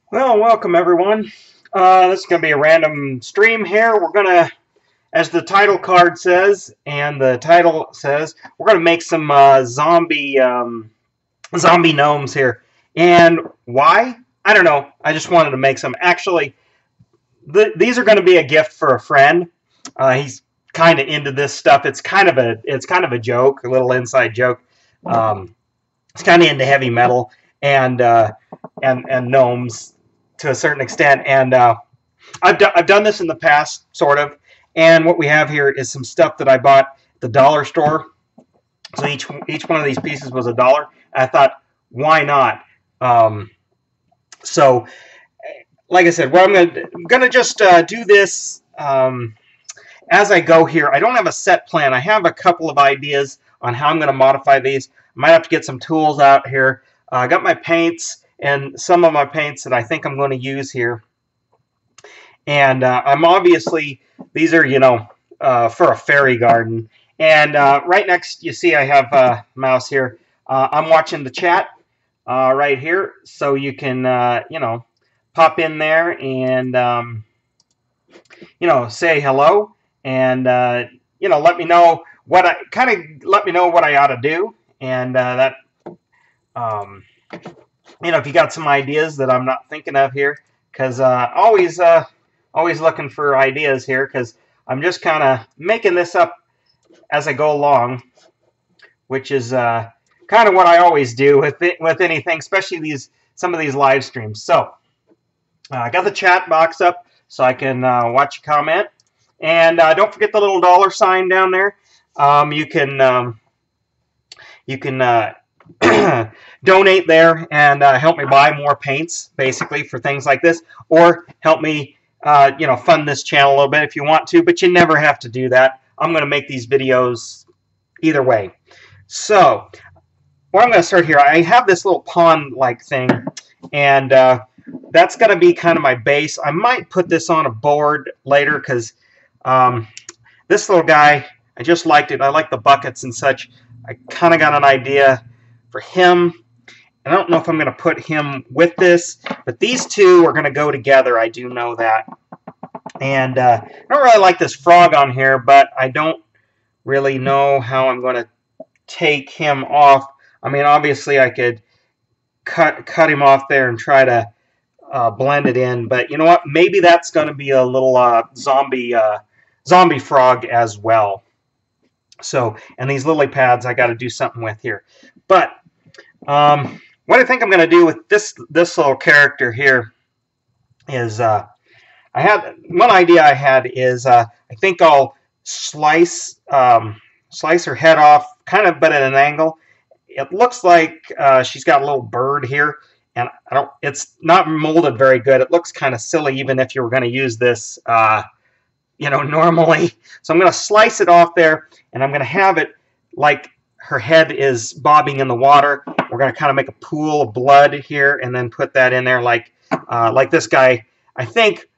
Well, welcome everyone. This is going to be a random stream here. We're going to, as the title card says, and the title says, we're going to make some zombie gnomes here. And why? I don't know. I just wanted to make some. Actually, these are going to be a gift for a friend. He's kind of into this stuff. It's kind of a joke, a little inside joke. He's kind of into heavy metal and gnomes to a certain extent, and I've done this in the past, sort of. And what we have here is some stuff that I bought at the dollar store. So each one of these pieces was $1. I thought, why not? So, like I said, well, I'm gonna just do this as I go here. I don't have a set plan. I have a couple of ideas on how I'm going to modify these. I might have to get some tools out here. I got my paints and some of my paints that I think I'm going to use here. And I'm obviously, these are, for a fairy garden. And right next, you see I have a mouse here. I'm watching the chat right here. So you can, pop in there and, say hello. And, let me know what I ought to do. And if you got some ideas that I'm not thinking of here, because always looking for ideas here, because I'm just kind of making this up as I go along, which is kind of what I always do with anything, especially some of these live streams. So I got the chat box up so I can watch a comment, and don't forget the little dollar sign down there. You can donate there and help me buy more paints, basically, for things like this, or help me, fund this channel a little bit if you want to, but you never have to do that. I'm going to make these videos either way. So, where I'm going to start here, I have this little pond-like thing, and that's going to be kind of my base. I might put this on a board later, because this little guy, I just liked it. I like the buckets and such. I kind of got an idea for him. I don't know if I'm going to put him with this, but these two are going to go together. I do know that. And I don't really like this frog on here, but I don't really know how I'm going to take him off. I mean, obviously I could cut him off there and try to blend it in, but you know what? Maybe that's going to be a little zombie frog as well. So, and these lily pads I got to do something with here. But what I think I'm going to do with this little character here is one idea I had is I think I'll slice her head off, kind of, but at an angle. It looks like she's got a little bird here, and it's not molded very good. It looks kind of silly, even if you were going to use this, normally. So I'm going to slice it off there, and I'm going to have it like her head is bobbing in the water. We're going to kind of make a pool of blood here, and then put that in there like this guy. I think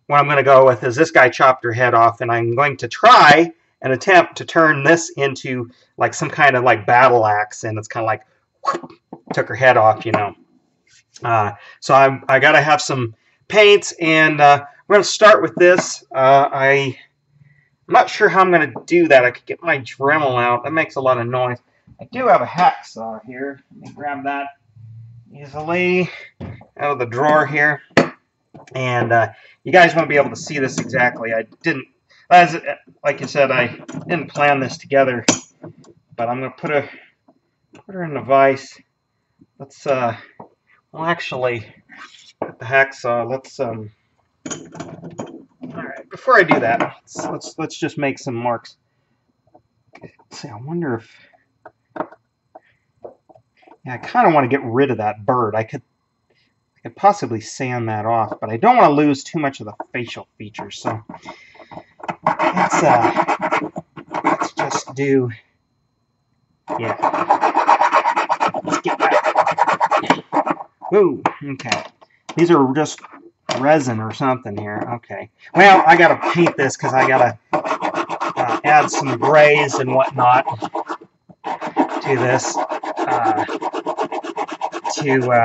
what I'm going to go with is this guy chopped her head off, and I'm going to try and attempt to turn this into like some kind of like battle axe, and it's kind of like whoop, took her head off, So I got to have some paints, and we're going to start with this. I'm not sure how I'm going to do that. I could get my Dremel out. That makes a lot of noise. I do have a hacksaw here. Let me grab that easily out of the drawer here. And you guys won't be able to see this exactly. Like you said, I didn't plan this together. But I'm going to put her in the vise. Let's, actually, with the hacksaw, let's, alright, before I do that, let's just make some marks. Let's see, I wonder if, yeah, I kind of want to get rid of that bird. I could possibly sand that off, but I don't want to lose too much of the facial features, so let's just do, yeah. Let's get that. Ooh, okay. These are just resin or something here. Okay. Well, I gotta paint this because I gotta add some grays and whatnot to this to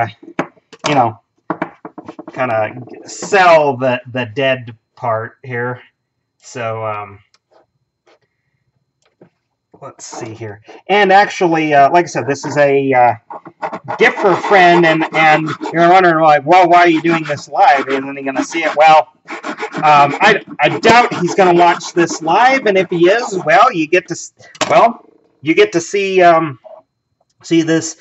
kind of sell the dead part here. So let's see here. And actually, like I said, this is a gift for a friend, and you're wondering, like, well, why are you doing this live? Isn't he going to see it? Well, I doubt he's going to watch this live, and if he is, well, you get to see see this,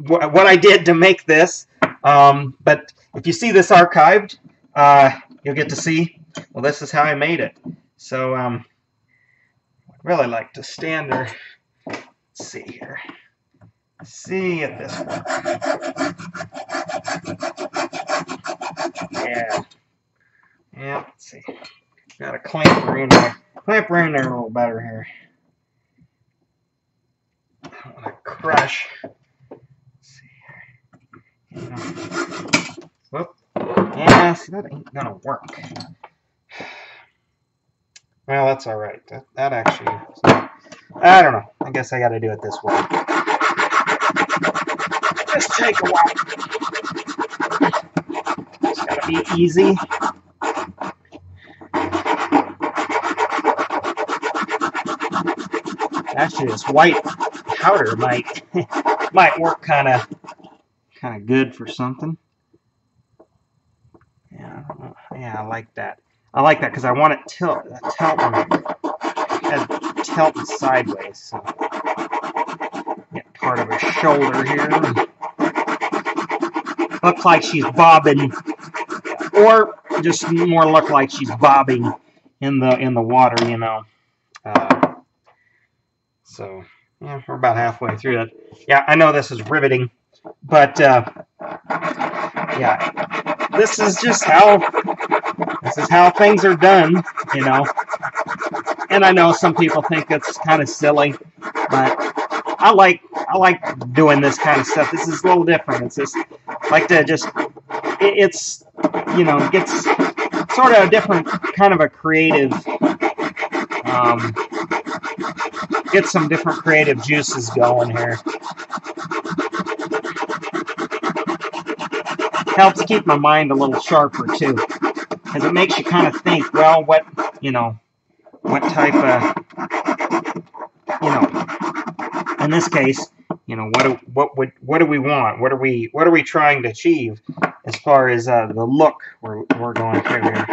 what I did to make this. But if you see this archived, you'll get to see, well, this is how I made it. So I'd really like to stand there. Let's see here. See if this works. Yeah. Yeah, let's see. Got a clamper in there. Clamper in there a little better here. I don't want to crush. Let's see here. Whoop. Yeah, see, that ain't gonna work. Well, that's alright. That actually, I don't know. I guess I gotta do it this way. Just take a while. It's gotta be easy. Actually, this white powder might work kind of good for something. Yeah, I like that. I like that because I want it tilting sideways. So get part of her shoulder here. Looks like she's bobbing, or just more look like she's bobbing in the water, you know. So yeah, we're about halfway through that. Yeah, I know this is riveting, but yeah, this is just how things are done, you know. And I know some people think it's kind of silly, but I like doing this kind of stuff. This is a little different. It's just like to just, it's, you know, gets sort of a different kind of a creative, get some different creative juices going here. Helps keep my mind a little sharper too, because it makes you kind of think, well, what, you know, what type of, you know, in this case, you know, what do we want? What are we trying to achieve as far as the look we're going through here?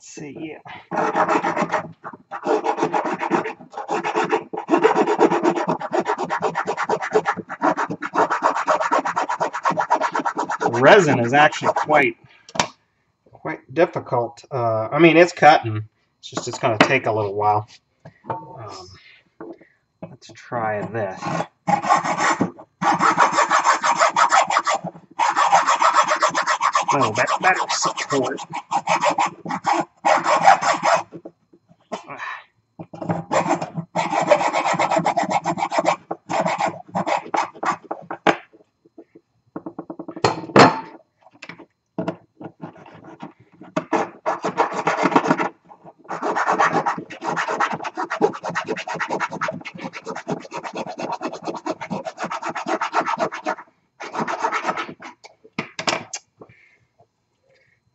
See, yeah. The resin is actually quite difficult. I mean, it's cutting. It's going to take a little while. Let's try this. A little bit better support.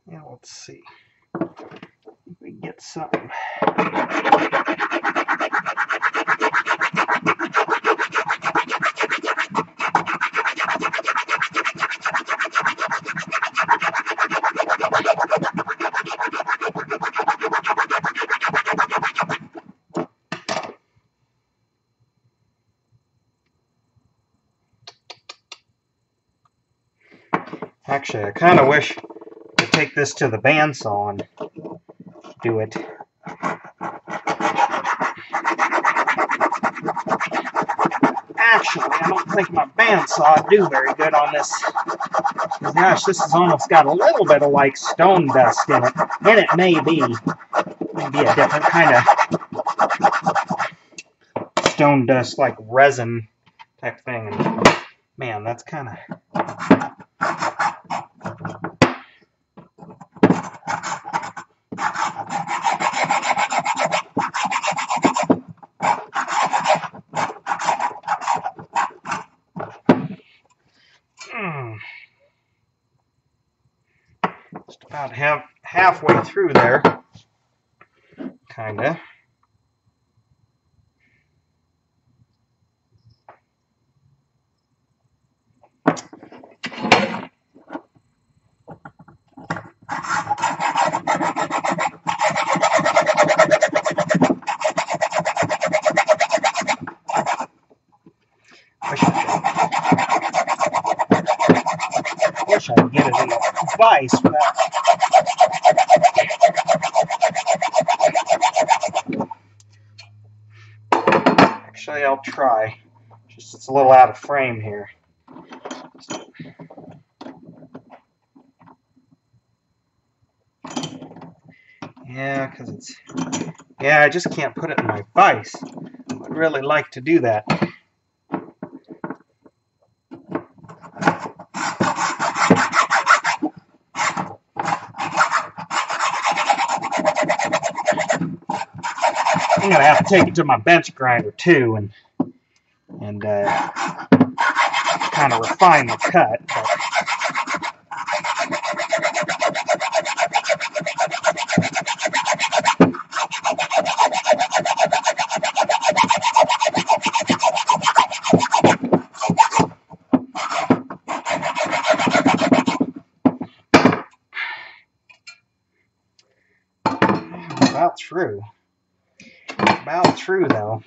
Yeah, let's see if we can get something. Actually, I kind of wish to take this to the bandsaw and do it. Actually, I don't think my bandsaw would do very good on this. Gosh, this has almost got a little bit of like stone dust in it. And it may be a different kind of stone dust, like resin type thing. And man, that's kind of... Just about halfway through there, kind of. Wish I could get it in the vise for that. Actually, I'll try. Just it's a little out of frame here. Yeah, because it's... Yeah, I just can't put it in my vise. I'd really like to do that. I'm gonna have to take it to my bench grinder too, and kind of refine the cut. About through. About through though.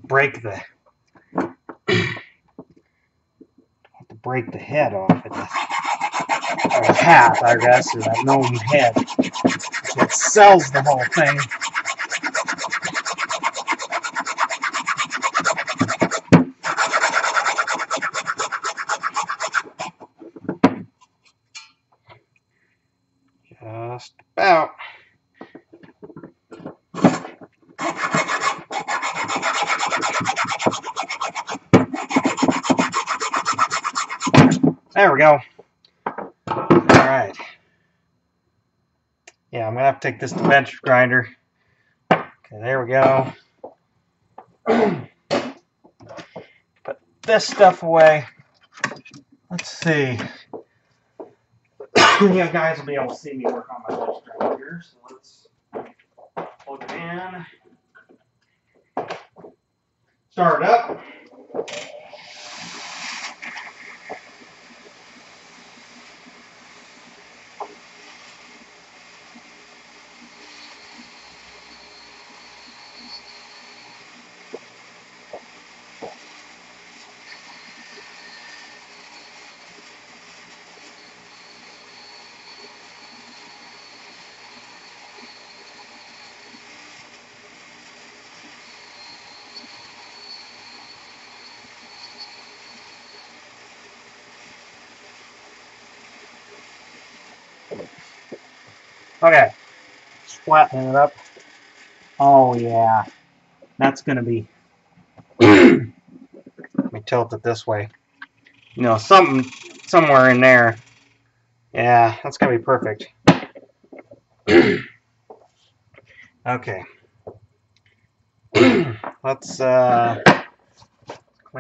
Break the break the head off of the hat, I guess, or that gnome head. It sells the whole thing. Just about. There we go. Alright. Yeah, I'm going to have to take this to bench grinder. Okay, there we go. Put this stuff away. Let's see. You guys will be able to see me work on my bench grinder here. So let's plug it in. Start it up. Okay, flattening it up. Oh yeah, that's gonna be. Let me tilt it this way. You know, somewhere in there. Yeah, that's gonna be perfect. Okay. Let's clean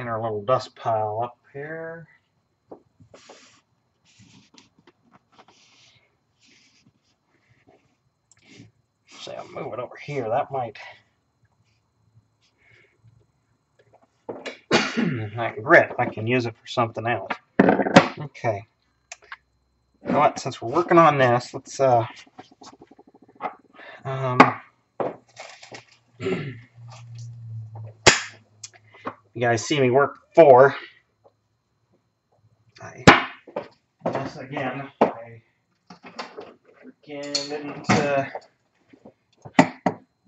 our little dust pile up here. Say I'll move it over here. That might. That grit, I can use it for something else. Okay. You know what? Since we're working on this, let's you guys see me work before. Yes, again, I and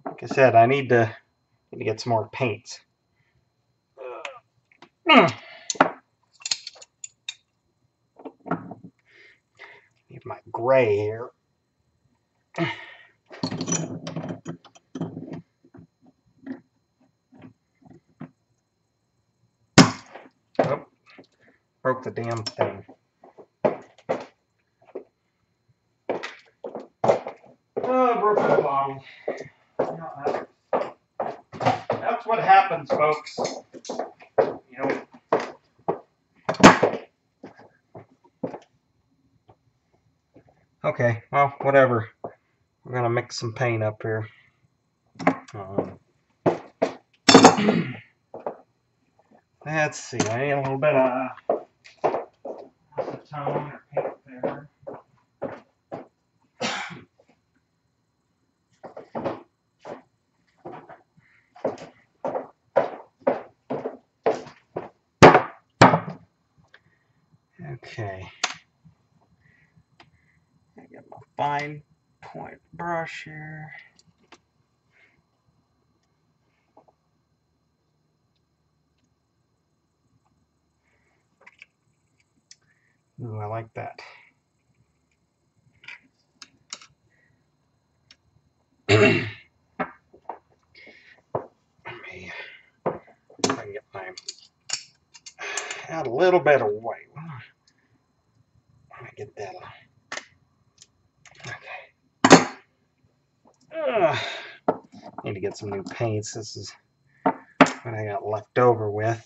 like I said, I need to get some more paints. Need my gray here. Oh, broke the damn thing. Oh, broke the bottle. That's what happens, folks. You know. Okay, well, whatever. We're gonna mix some paint up here. Let's see. I need a little bit of acetone or paint there. Okay. I got my fine point brush here. Ooh, I like that. Let me try and get my add a little bit of white. Let me get that. Okay. Need to get some new paints. This is what I got left over with.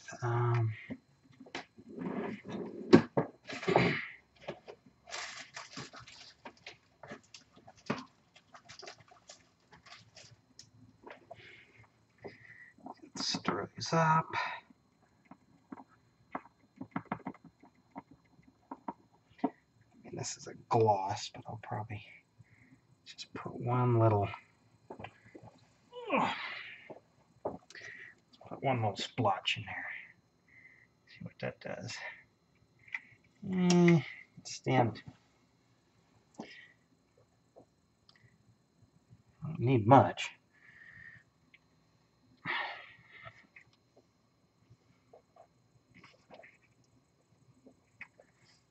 Let's stir these up. And this is a gloss, but I'll probably just put one little. Put one little splotch in there. See what that does. Stand. Don't need much.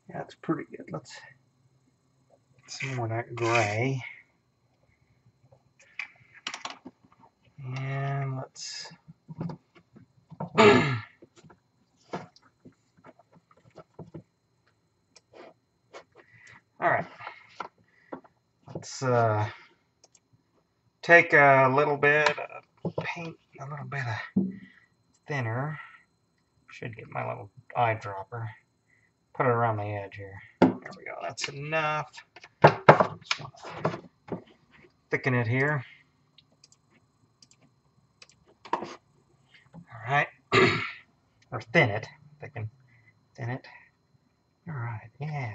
Yeah, it's pretty good. Let's get some more of that gray. And let's all right. Let's take a little bit of paint, a little bit of thinner. Should get my little eyedropper. Put it around the edge here. There we go. That's enough. Just want to thicken it here. All right. Or thin it. Thin it. All right. Yeah.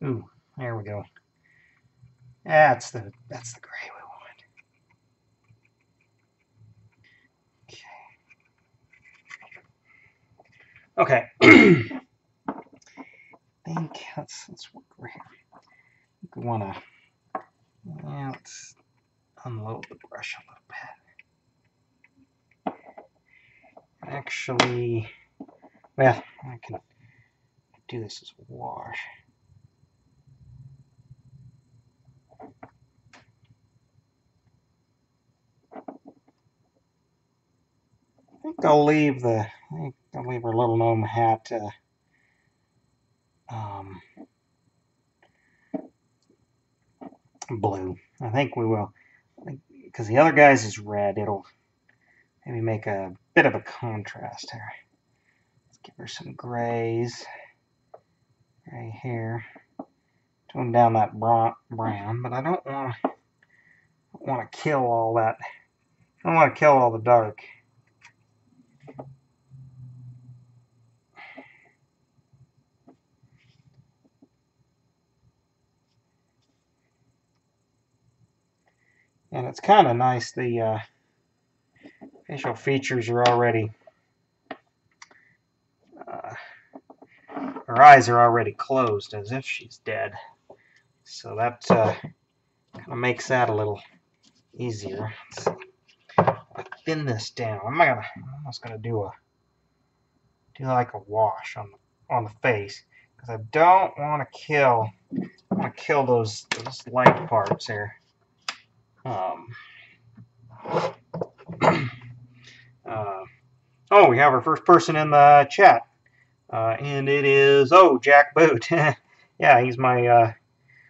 Ooh, there we go. That's the gray we want. Okay. Okay. I think let's work over here. We want to, yeah, let's unload the brush a little bit. Actually, well, I can do this as a wash. I think I'll leave her little gnome hat blue. I think we will, because the other guy's is red. It'll maybe make a bit of a contrast here. Let's give her some grays right here. Tone down that brown, but I don't want to kill all that. I don't want to kill all the dark. And it's kind of nice. The facial features are already, her eyes are already closed as if she's dead. So that kind of makes that a little easier. Let's see. Thin this down. I'm almost gonna do like a wash on the face because I don't want to kill. I want to kill those light parts here. Oh, we have our first person in the chat, and it is Jack Boot. Yeah, he's my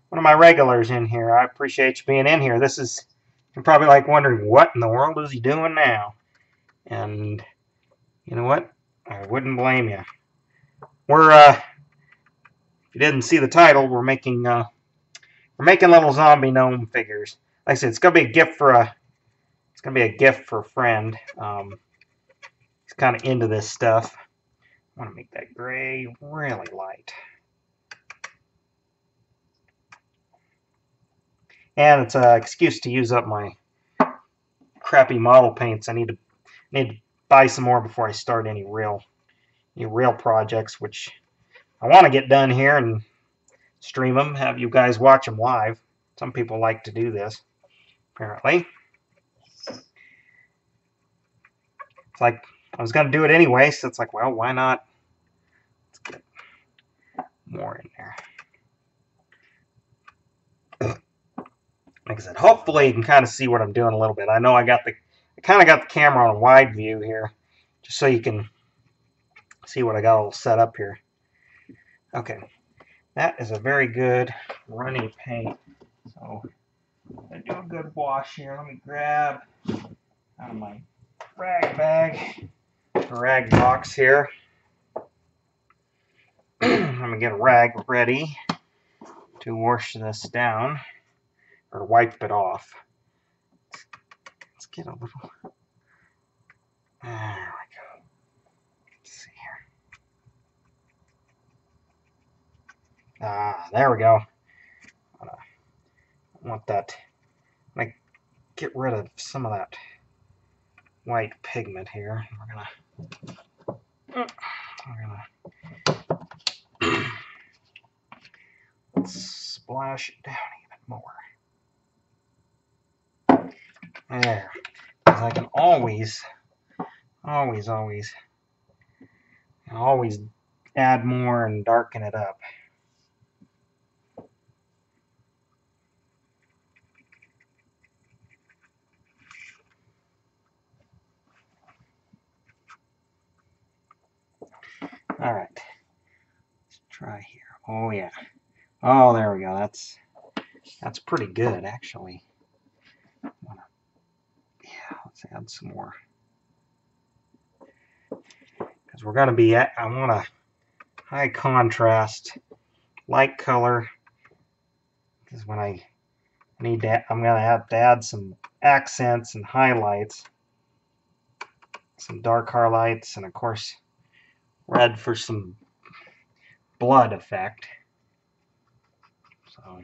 one of my regulars in here. I appreciate you being in here. You're probably like wondering what in the world is he doing now, and you know what? I wouldn't blame you. If you didn't see the title, we're making little zombie gnome figures. Like I said, it's gonna be a gift for a friend. He's kind of into this stuff. I want to make that gray really light, and it's an excuse to use up my crappy model paints. I need to buy some more before I start any real projects, which I want to get done here and stream them, have you guys watch them live. Some people like to do this, apparently. It's like I was going to do it anyway, so it's like, well, why not? Let's get more in there. Like I said, hopefully you can kind of see what I'm doing a little bit. I know I kind of got the camera on a wide view here, just so you can see what I got all set up here. Okay, that is a very good runny paint. So I do a good wash here. Let me grab out of my rag box here. I'm gonna get a rag ready to wash this down or wipe it off. Let's get a little. There we go. Let's see here. There we go. I want that. Like, get rid of some of that white pigment here. We're gonna let's splash it down even more. There. Because I can always add more and darken it up. All right. Let's try here. Oh yeah. Oh, there we go. That's pretty good, actually. Yeah, let's add some more. Because we're going to be I want a high contrast, light color. Because when I'm going to have to add some accents and highlights. Some dark highlights, and of course, red for some blood effect. So,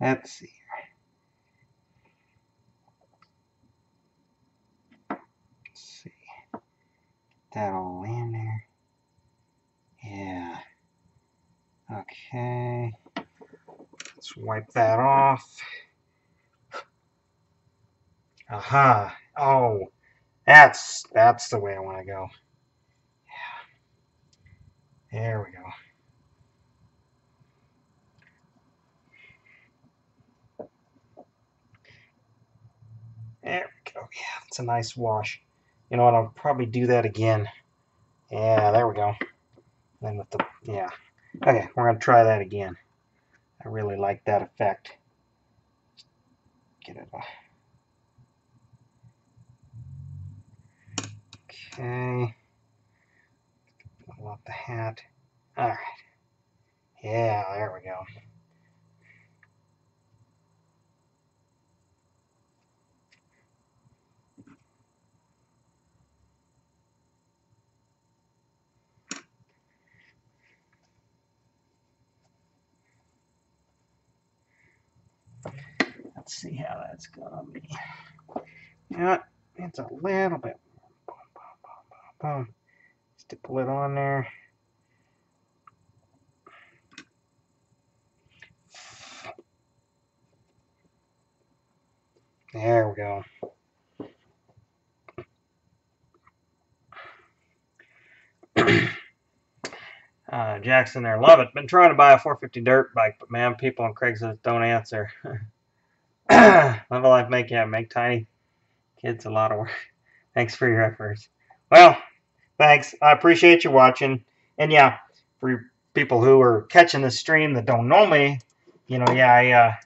let's see. That all in there. Yeah. Okay. Let's wipe that off. Aha. Oh, that's the way I want to go. Yeah. There we go. There we go. Yeah, it's a nice wash. You know what? I'll probably do that again. Yeah, there we go. Then with the Okay, we're gonna try that again. I really like that effect. Get it off. Okay. Pull out the hat. All right. Yeah, there we go. Let's see how that's gonna be. Yeah, it's a little bit. Boom. Stipple it on there. There we go. Jackson there, love it. Been trying to buy a 450 dirt bike, but man, people on Craigslist don't answer. Live a life, make tiny kids a lot of work. Thanks for your efforts. Well, thanks. I appreciate you watching. And yeah, for people who are catching this stream that don't know me, I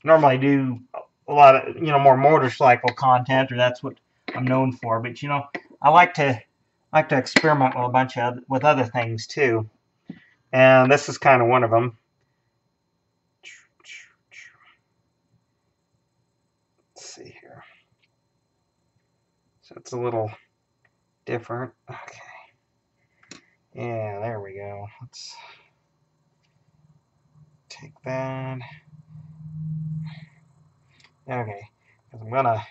normally do a lot of more motorcycle content, or that's what I'm known for. But I like to experiment with a bunch of other things too, and this is kind of one of them. Let's see here. So it's a little different. Okay. Yeah, there we go. Let's take that. Okay, because I'm gonna.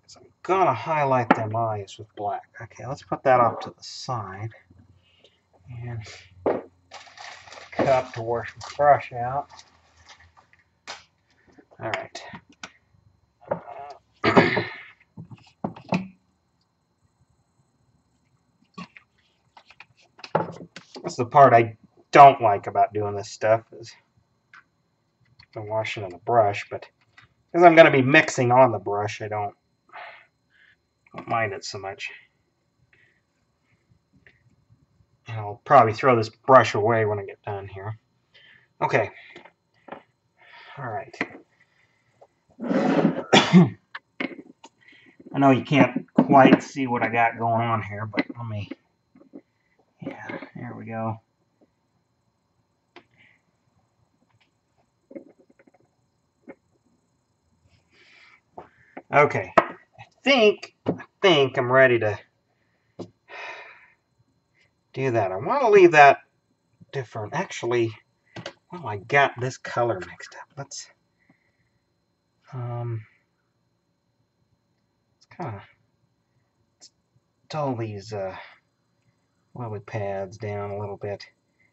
So I'm gonna highlight them eyes with black. Okay, let's put that off to the side. And cup to wash my brush out. All right. That's the part I don't like about doing this stuff, is the washing of the brush. But because I'm going to be mixing on the brush, I don't mind it so much. And I'll probably throw this brush away when I get done here. Okay. All right. I know you can't quite see what I got going on here, but let me. Yeah, there we go. Okay. I think I'm ready to do that. I want to leave that different. Actually, well, I got this color mixed up. Let's kind of dull these lily pads down a little bit.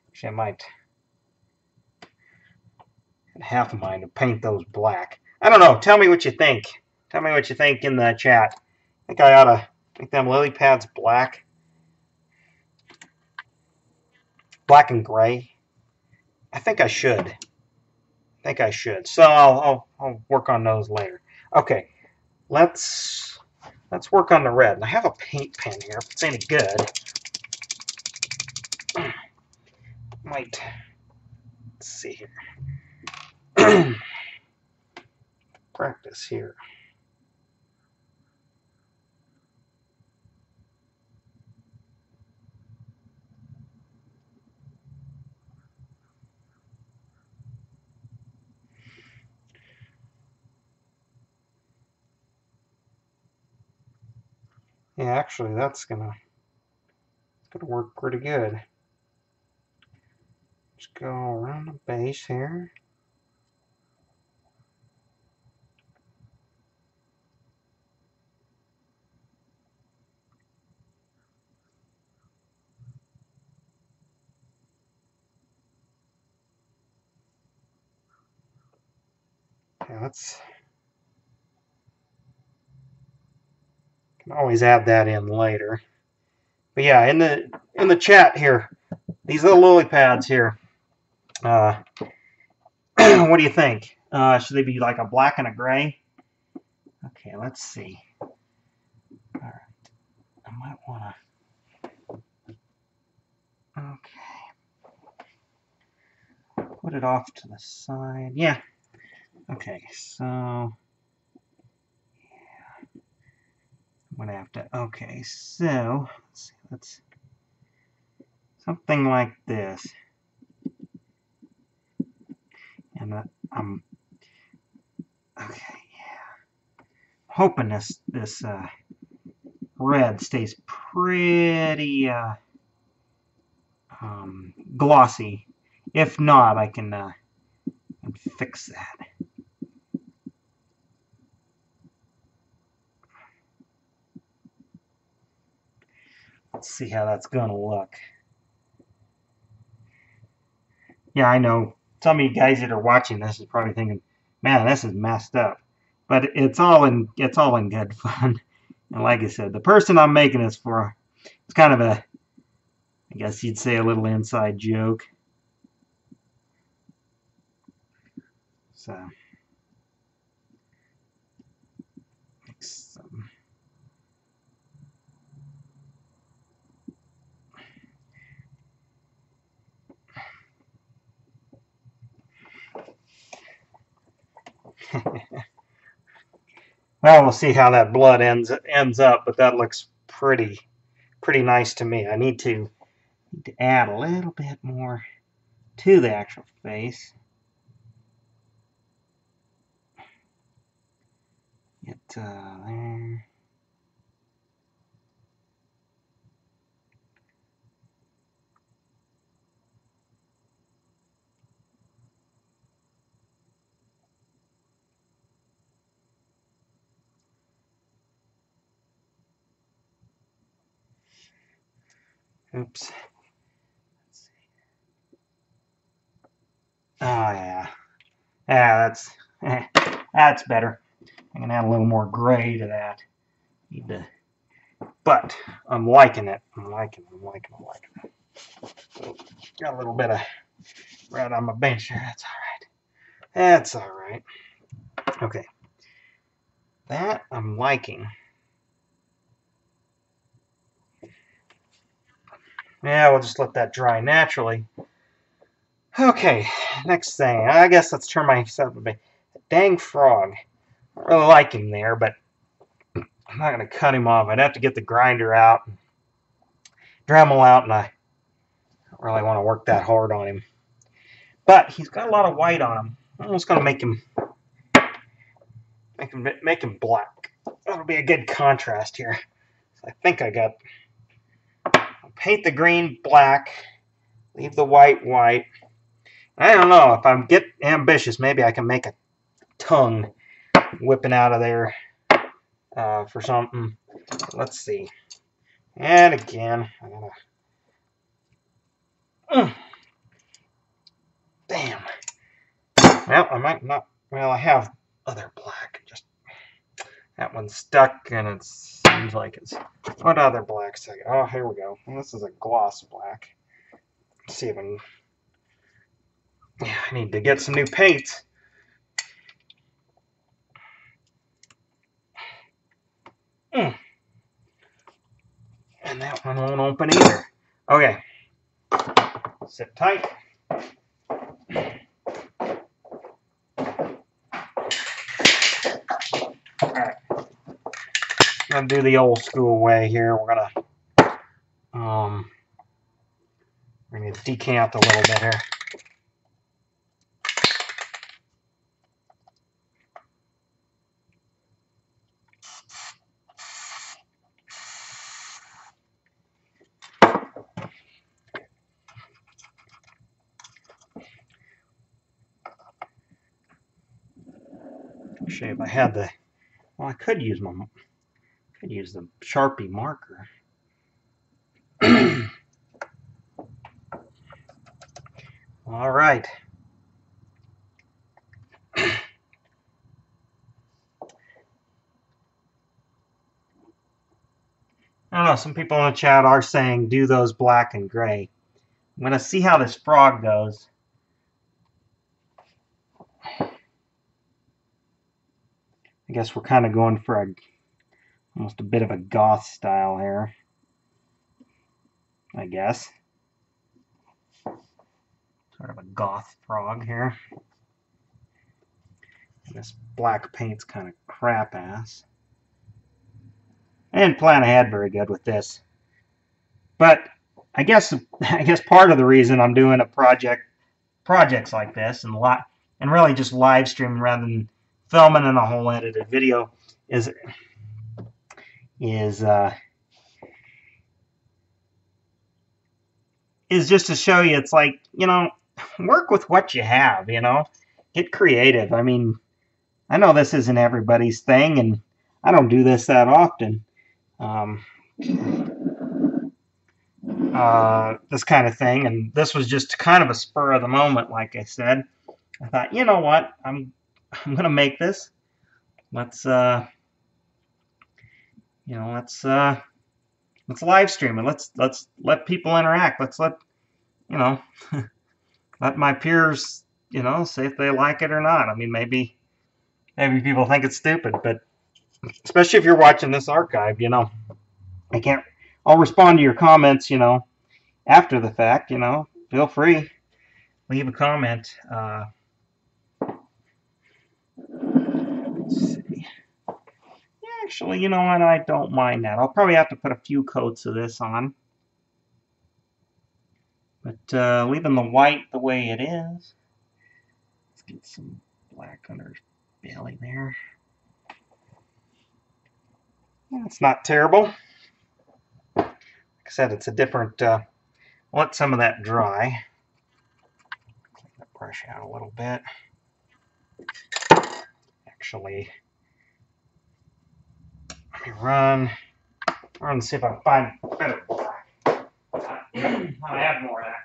Actually, I might have half a mind to paint those black. I don't know. Tell me what you think. Tell me what you think in the chat. I think I ought to make them lily pads black. Black and gray. I think I should. So I'll work on those later. Okay. Let's work on the red. And I have a paint pen here. If it's any good, might. Let's see here. Practice here. Yeah, actually, that's gonna work pretty good. Just go around the base here. Yeah, can always add that in later. But yeah, in the chat here, these little lily pads here. What do you think? Should they be like a black and a gray? Okay, let's see. All right, I might want to. Okay, put it off to the side. Yeah. Okay, so yeah, I'm gonna have to. Okay, so let's see. Let's something like this, and I'm hoping this red stays pretty glossy. If not, I can fix that. Let's see how that's gonna look. Yeah, I know some of you guys that are watching this is probably thinking, man, this is messed up. But it's all in good fun. And like I said, the person I'm making this for, it's kind of a, I guess you'd say, a little inside joke. So mix some. Well, we'll see how that blood ends up, but that looks pretty nice to me. I need to add a little bit more to the actual face. Get there. Oops. Oh yeah. Yeah, that's better. I can add a little more gray to that. But I'm liking it. I'm liking it. So, got a little bit of red on my bench here. That's all right. That's all right. Okay. That I'm liking. Yeah, we'll just let that dry naturally. Okay, next thing. I guess let's turn myself a bit. Dang frog. I don't really like him there, but I'm not going to cut him off. I'd have to get the grinder out and Dremel out, and I don't really want to work that hard on him. But he's got a lot of white on him. I'm just going to make him black. That'll be a good contrast here. So I think I'll paint the green black, leave the white white. I don't know, if I get ambitious, maybe I can make a tongue whipping out of there for something. Let's see. And again, I'm gonna. Damn. Well, I might not. Well, I have other black. Just that one's stuck, and it seems like it's. What other blacks? Oh, here we go. And this is a gloss black. Let's see if I can. Yeah, I need to get some new paints. And that one won't open either. Okay. Sit tight. Alright. I'm gonna do the old school way here. We're gonna decant a little bit here. Actually, if I had the, well, I could use the Sharpie marker. All right. I don't know, some people in the chat are saying do those black and gray. I'm going to see how this frog goes. I guess we're kind of going for almost a bit of a goth style here. I guess. Sort of a goth frog here. And this black paint's kind of crap ass. I didn't plan ahead very good with this. But I guess part of the reason I'm doing projects like this and really just live streaming rather than filming in a whole edited video is just to show you, it's like, work with what you have, get creative. I mean, I know this isn't everybody's thing, and I don't do this that often. This kind of thing, and this was just kind of a spur of the moment. Like I said, I thought, you know what, I'm gonna make this. Let's let's live stream it. Let's let people interact. Let's let let my peers say if they like it or not. I mean, maybe people think it's stupid, but especially if you're watching this archive, I'll respond to your comments, after the fact, feel free, leave a comment. Let's see. Actually, you know what? I don't mind that. I'll probably have to put a few coats of this on. But leaving the white the way it is. Let's get some black under his belly there. Yeah, it's not terrible. Like I said, it's a different... let some of that dry. Clean the brush out a little bit. Actually, let me run and see if I can find better black. I have more of that.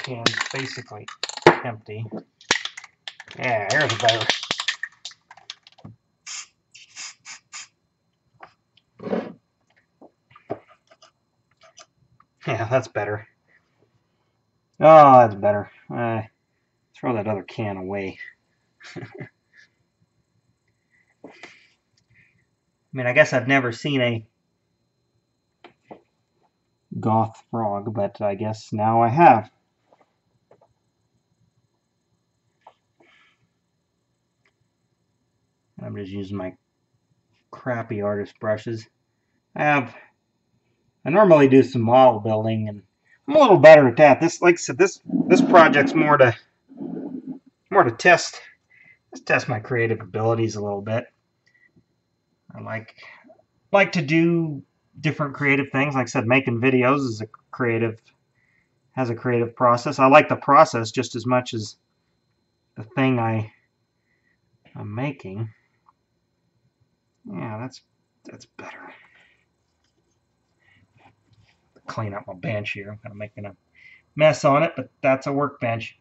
And basically empty. Yeah, here's a better. Yeah, that's better. Oh, that's better. Throw that other can away. I mean, I guess I've never seen a goth frog, but I guess now I have. I'm just using my crappy artist brushes. I normally do some model building, and I'm a little better at that. This, like I said, this project's more to test my creative abilities a little bit. I like to do different creative things. Like I said, making videos is has a creative process. I like the process just as much as the thing I'm making. Yeah, that's better. Clean up my bench here. I'm kind of making a mess on it, but that's a workbench.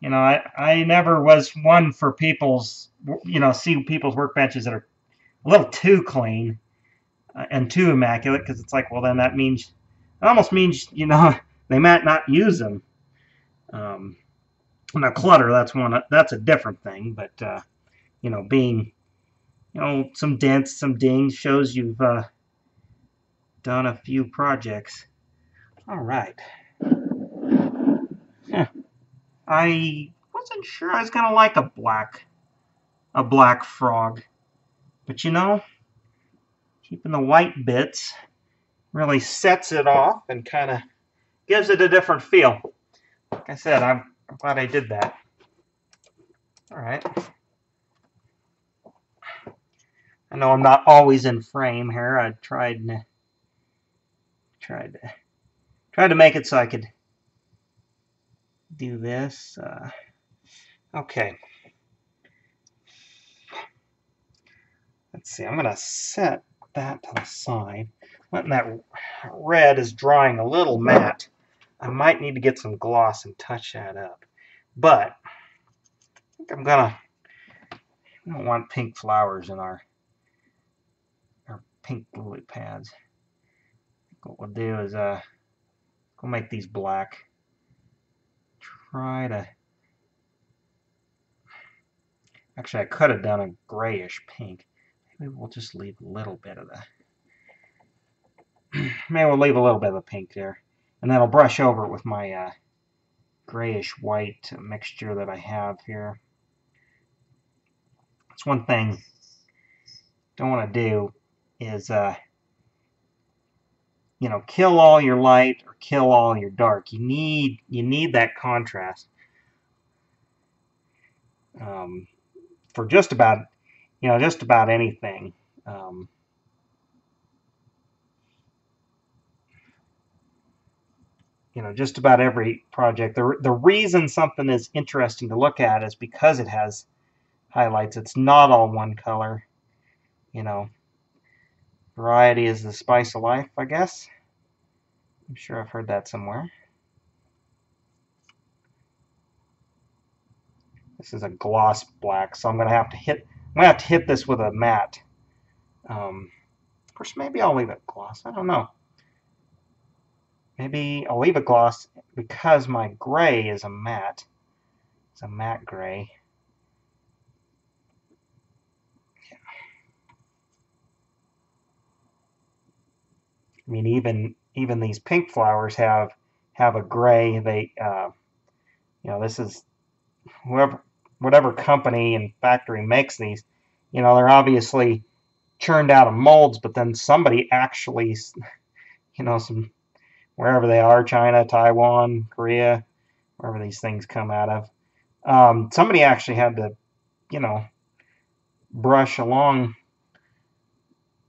I never was one for people's, see people's workbenches that are a little too clean and too immaculate, because it's like, well, then that means, it almost means, they might not use them. Now, clutter, that's a different thing, but, being, some dents, some dings shows you've done a few projects. All right. I wasn't sure I was gonna like a black frog, but keeping the white bits really sets it off and kind of gives it a different feel. Like I said, I'm glad I did that. All right. I know I'm not always in frame here. I tried to make it so I could do this. Okay. Let's see. I'm gonna set that to the side. Letting that red is drying a little matte. I might need to get some gloss and touch that up. But I think we don't want pink flowers in our pink lily pads. What we'll do is we'll make these black. Actually, I could have done a grayish pink. Maybe we'll just leave a little bit of maybe we'll leave a little bit of the pink there. And then I'll brush over it with my grayish white mixture that I have here. That's one thing don't want to do is you know, kill all your light or kill all your dark. You need that contrast for just about anything. You know, just about every project. The reason something is interesting to look at is because it has highlights. It's not all one color. You know, variety is the spice of life, I guess. I'm sure I've heard that somewhere. This is a gloss black, so I'm gonna have to hit this with a matte. Of course, maybe I'll leave it gloss. I don't know. Maybe I'll leave it gloss because my gray is a matte. It's a matte gray. I mean, even these pink flowers have a gray. They, you know, this is whatever company and factory makes these. You know, they're obviously churned out of molds, but then somebody actually, you know, wherever they are, China, Taiwan, Korea, wherever these things come out of, somebody actually had to, you know, brush along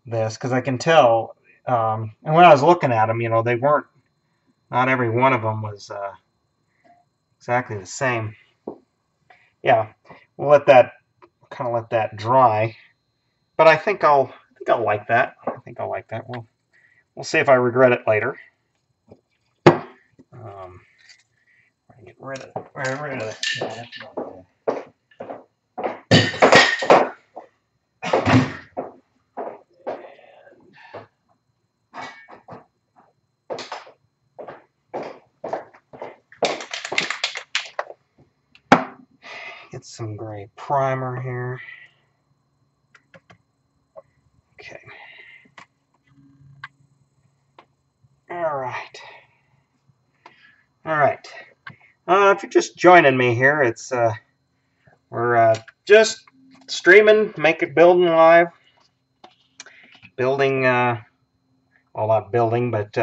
this because I can tell. And when I was looking at them, you know, not every one of them was exactly the same. Yeah, we'll kind of let that dry. But I think I'll like that. I think I'll like that. We'll see if I regret it later. Get rid of it. Get some gray primer here. Okay. All right. If you're just joining me here, it's we're just streaming, building live, building. Well, not building, but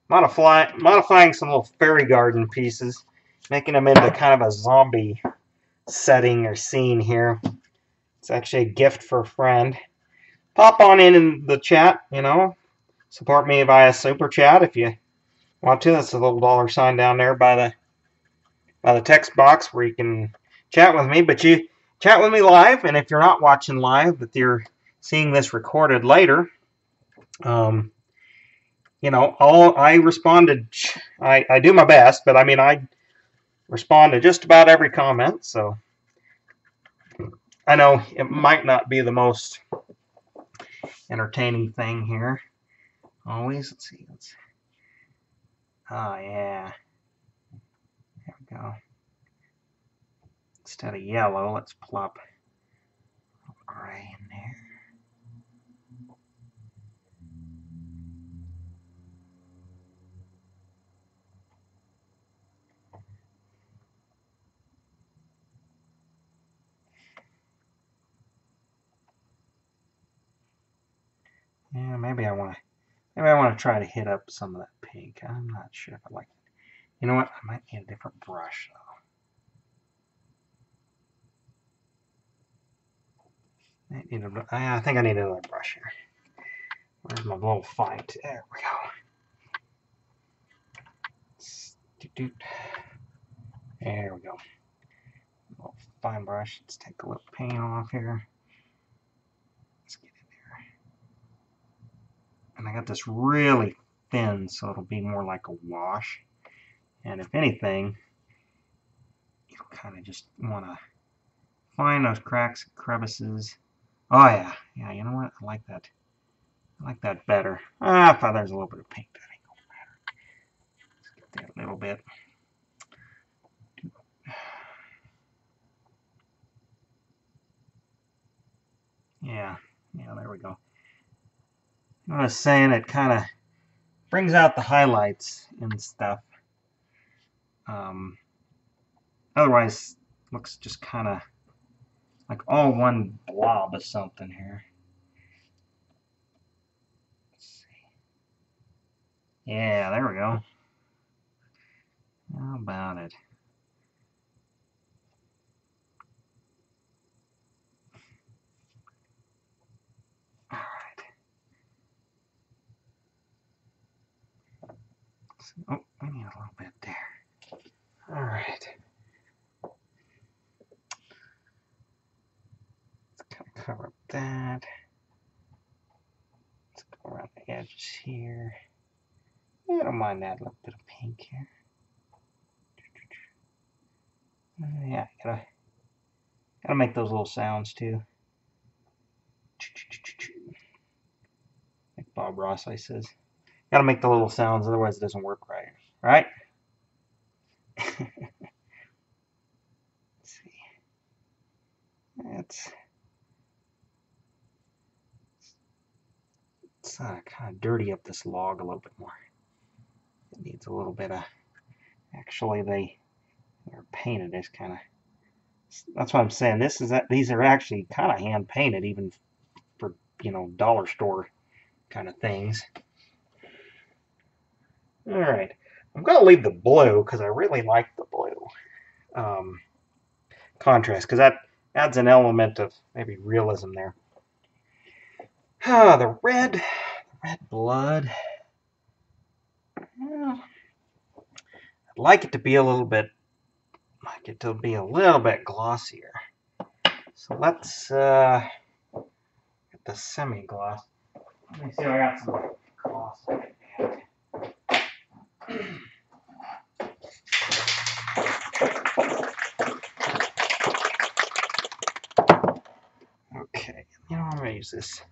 modifying some little fairy garden pieces, making them into kind of a zombie setting or scene here. It's actually a gift for a friend. Pop on in the chat, you know. Support me via Super Chat if you want to. That's a little $sign down there by the text box where you can chat with me. But you chat with me live, and if you're not watching live, but you're seeing this recorded later, you know, I responded. I do my best, but I mean, I respond to just about every comment. So I know it might not be the most entertaining thing here. Always, let's see. Oh yeah, there we go. Instead of yellow, let's plop gray in there. Yeah, maybe I want to try to hit up some of that pink. I'm not sure if I like it. You know what? I might need a different brush though. I think I need another brush here. Where's my little fight? There we go. There we go. A little fine brush. Let's take a little paint off here. Let's get in there. And I got this really thin, so it'll be more like a wash. And if anything, you'll kind of just want to find those cracks and crevices. Oh yeah, you know what? I like that. I like that better. If there's a little bit of paint, that ain't gonna matter. Let's get that a little bit. Yeah, there we go. I was saying it kind of brings out the highlights and stuff. Otherwise, looks just kind of like all one blob of something here. Let's see. Yeah, there we go. How about it? All right. Oh, we need a little bit there. All right. Let's kind of cover up that. Let's go around the edges here. I don't mind that little bit of pink here. Yeah, gotta make those little sounds too. Like Bob Ross I says. Gotta make the little sounds, otherwise it doesn't work right. Right? Let's see. Let's kind of dirty up this log a little bit more. It needs a little bit of. Actually, they're painted. It's kind of. That's what I'm saying. These are actually kind of hand painted, even for dollar store kind of things. All right, I'm gonna leave the blue because I really like the blue contrast because that adds an element of maybe realism there. The red blood. Well, I'd like it to be a little bit glossier. So let's get the semi-gloss. Let me see if I got some gloss. Okay, I'm gonna use this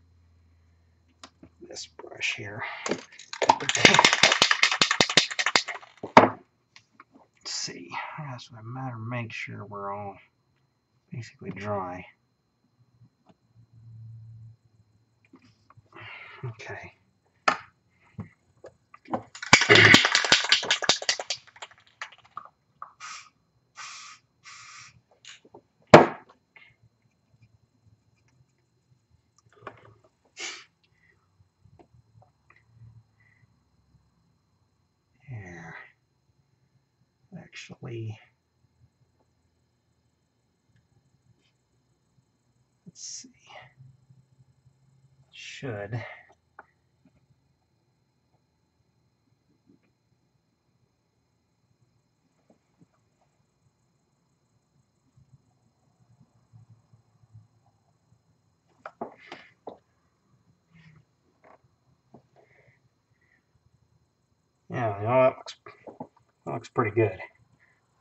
brush here. Let's see. That's what matter. Make sure we're all basically dry. Okay. Here. Actually, let's see. Should. Yeah, that looks pretty good.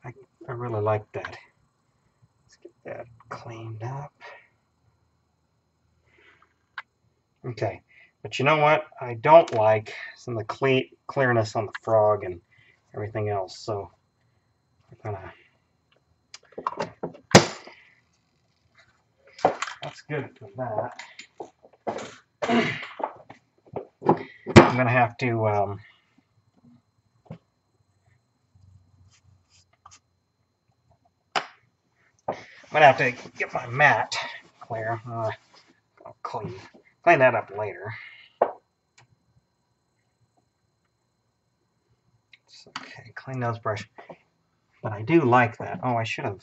I really like that. Let's get that cleaned up. Okay, but you know what? I don't like some of the clearness on the frog and everything else. So we're gonna. That's good for that. I'm gonna have to. I'm gonna have to get my mat clear. I'll clean that up later. It's okay, clean nose brush. But I do like that. Oh, I should have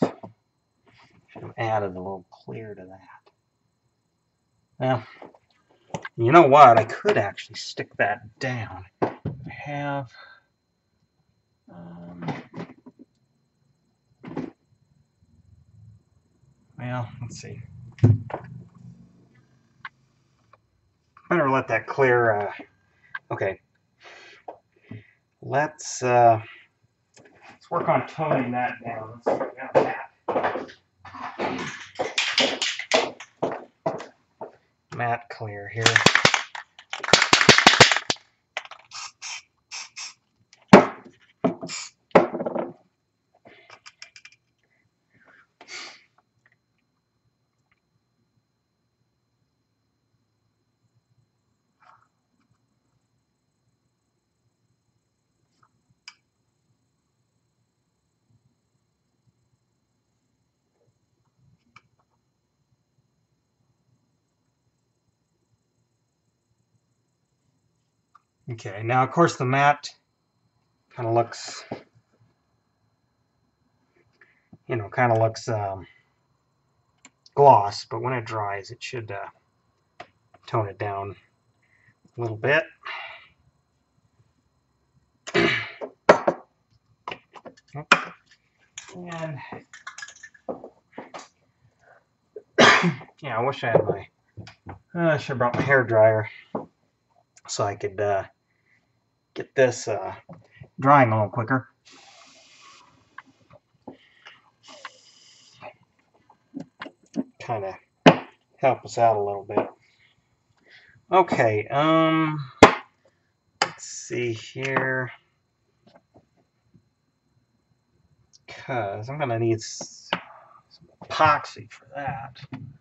added a little clear to that. Well, you know what? I could actually stick that down. I have. Well, let's see. Better let that clear. Okay. Let's work on toning that down. Let's see. We got matte clear here. Okay, now of course the mat kind of looks, gloss, but when it dries, it should tone it down a little bit. And yeah, I wish I had I should have brought my hair dryer so I could get this drying a little quicker. Kind of help us out a little bit. Okay, let's see here. Because I'm gonna need some epoxy for that.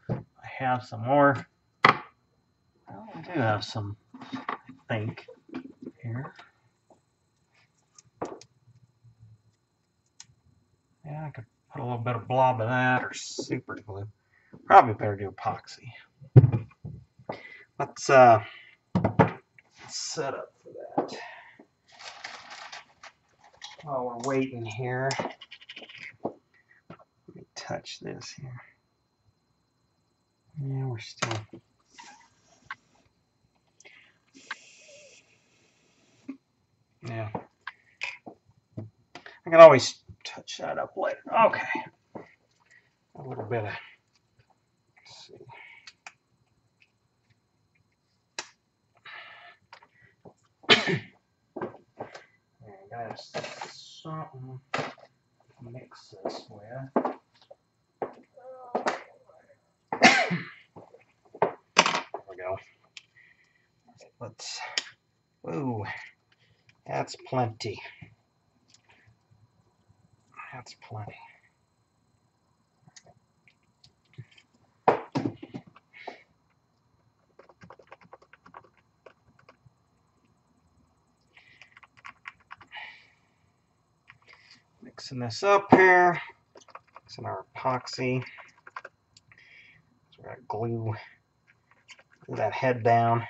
I have some more. Well, I do have some, I think, here. Yeah, I could put a little bit of blob of that or super glue. Probably better do epoxy. Let's set up for that. While we're waiting here, let me touch this here. Yeah, we're still. Yeah. I can always touch that up later. Okay. A little bit of. Let's see. I got something to mix this with. There we go. Let's. Ooh, that's plenty. That's plenty. Mixing this up here. Mixing our epoxy. So we're gonna glue that head down. I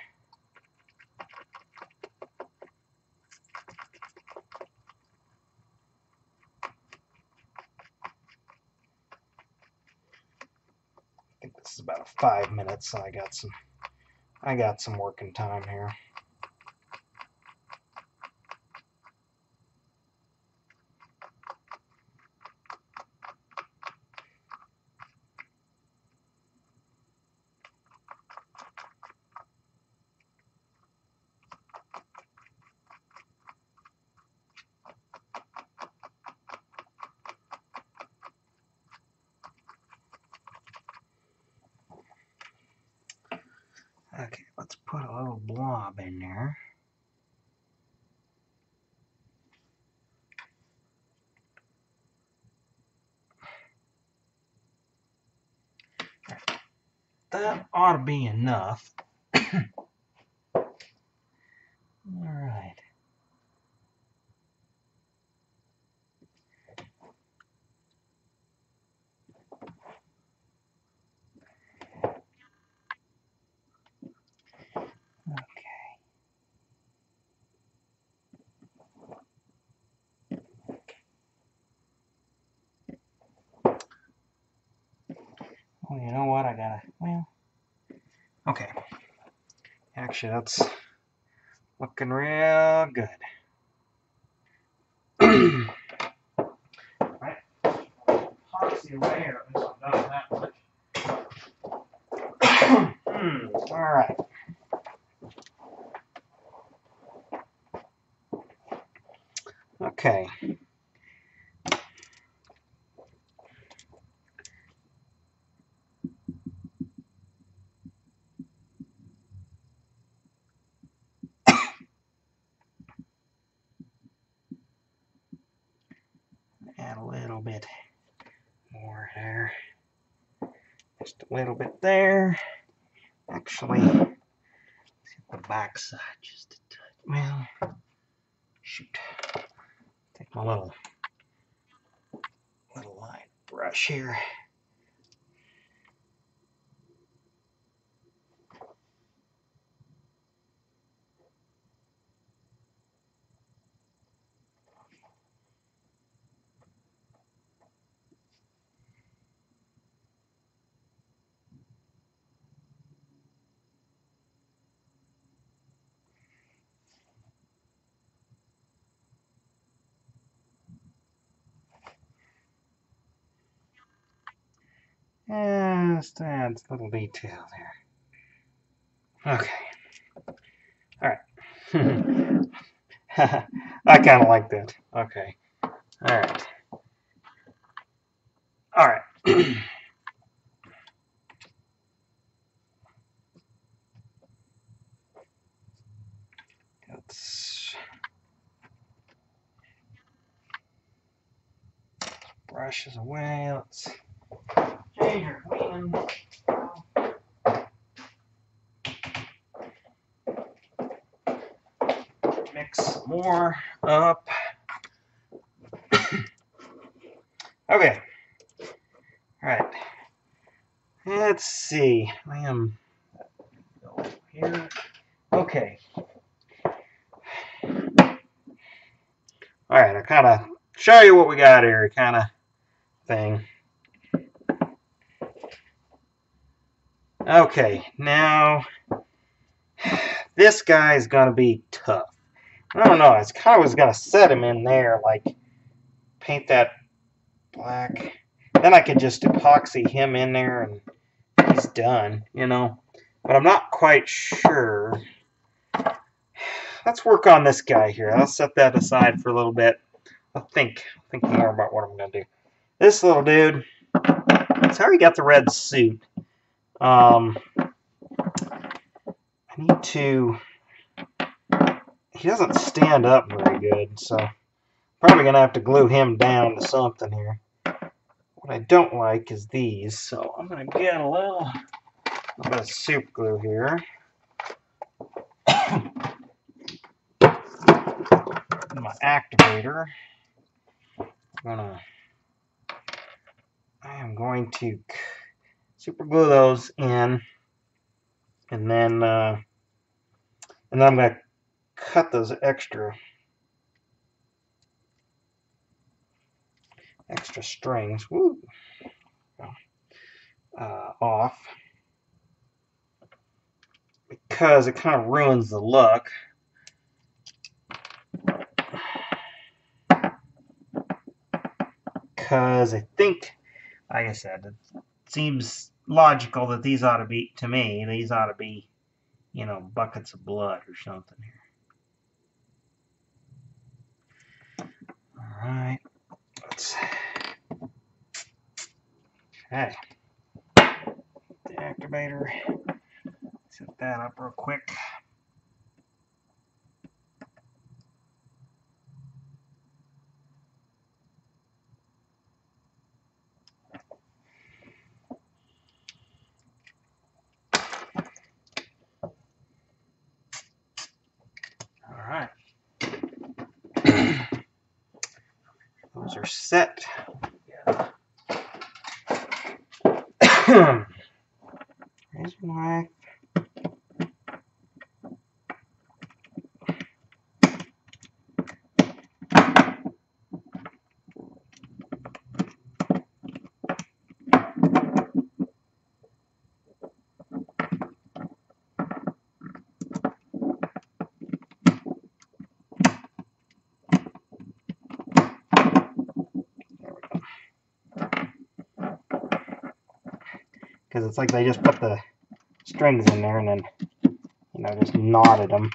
think this is about 5 minutes, so I got some working time here. Okay, let's put a little blob in there. That ought to be enough. All right. Okay. Well, you know what? Okay. Actually, that's looking real good. Right. Epoxy layer, at least I've done that much. All right. Okay. Add a little bit more there. Just a little bit there. Actually, let's hit the back side just a touch. Well, shoot. Take my little line brush here. just adds a little detail there. Okay. Alright. I kind of like that. Okay. Alright. Alright. Let's brushes away. Let's change our cleaning. Mix some more up. Okay. All right. Let's see. I am here. Okay. All right. I kind of show you what we got here, kind of thing. Okay. Now, this guy is gonna be tough. I don't know. I kind of was gonna set him in there, like paint that black. Then I could just epoxy him in there and he's done, you know. But I'm not quite sure. Let's work on this guy here. I'll set that aside for a little bit. I'll think more about what I'm going to do. This little dude, he's already got the red suit. I need to... He doesn't stand up very good, so probably going to have to glue him down to something here. What I don't like is these, so I'm going to get a little bit of soup glue here. My activator. I am going to super glue those in, and then I'm going to cut those extra strings off, because it kind of ruins the look. Because I think, like I said, it seems logical that these ought to be, to me, these ought to be, you know, buckets of blood or something here. Alright. Let's... Okay. The activator. Set that up real quick. Alright. Those are set. Razor knife. Because it's like they just put the strings in there and then, you know, just knotted them.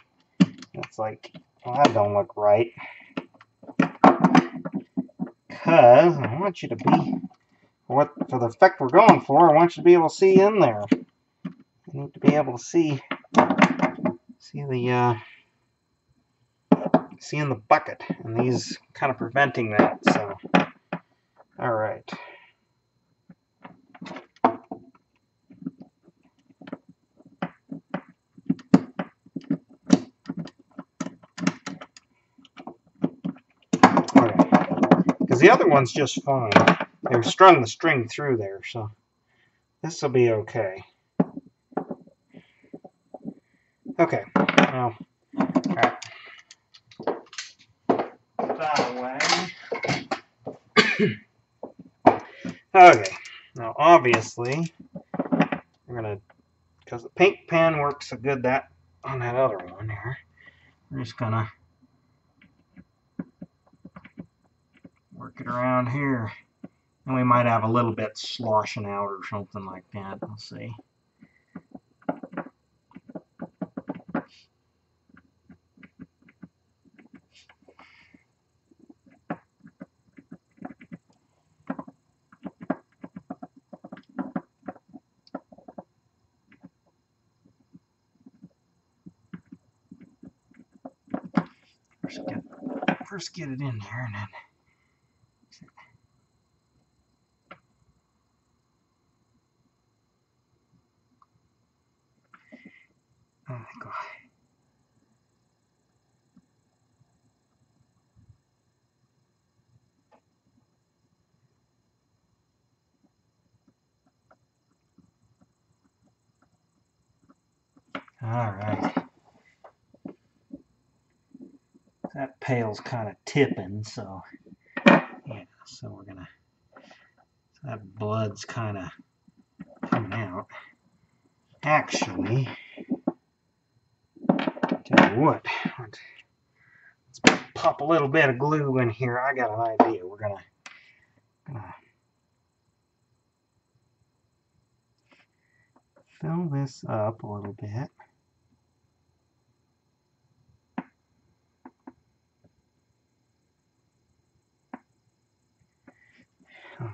It's like, well, that don't look right. Because I want you to be, for the effect we're going for, I want you to be able to see in there. You need to be able to see the in the bucket, and these kind of preventing that. So, all right. Because the other one's just fine. They've strung the string through there, so this will be okay. Okay, now, all right. Put that away. Okay, now obviously, we're gonna, because the paint pen works so good that on that other one here, we're just gonna work it around here. And we might have a little bit sloshing out or something like that. We'll see. First get it in there and then. Oh my God. All right. That pail's kind of tipping, so yeah. So we're gonna. So that blood's kind of coming out. Actually, tell you what. Let's pop a little bit of glue in here. I got an idea. We're gonna fill this up a little bit.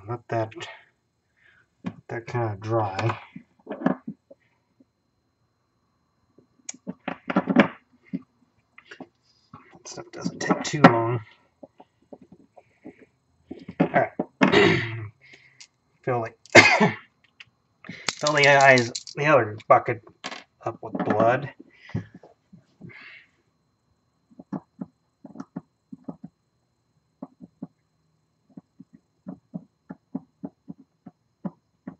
Let that kind of dry. That stuff doesn't take too long. All right. Fill the other bucket up with blood.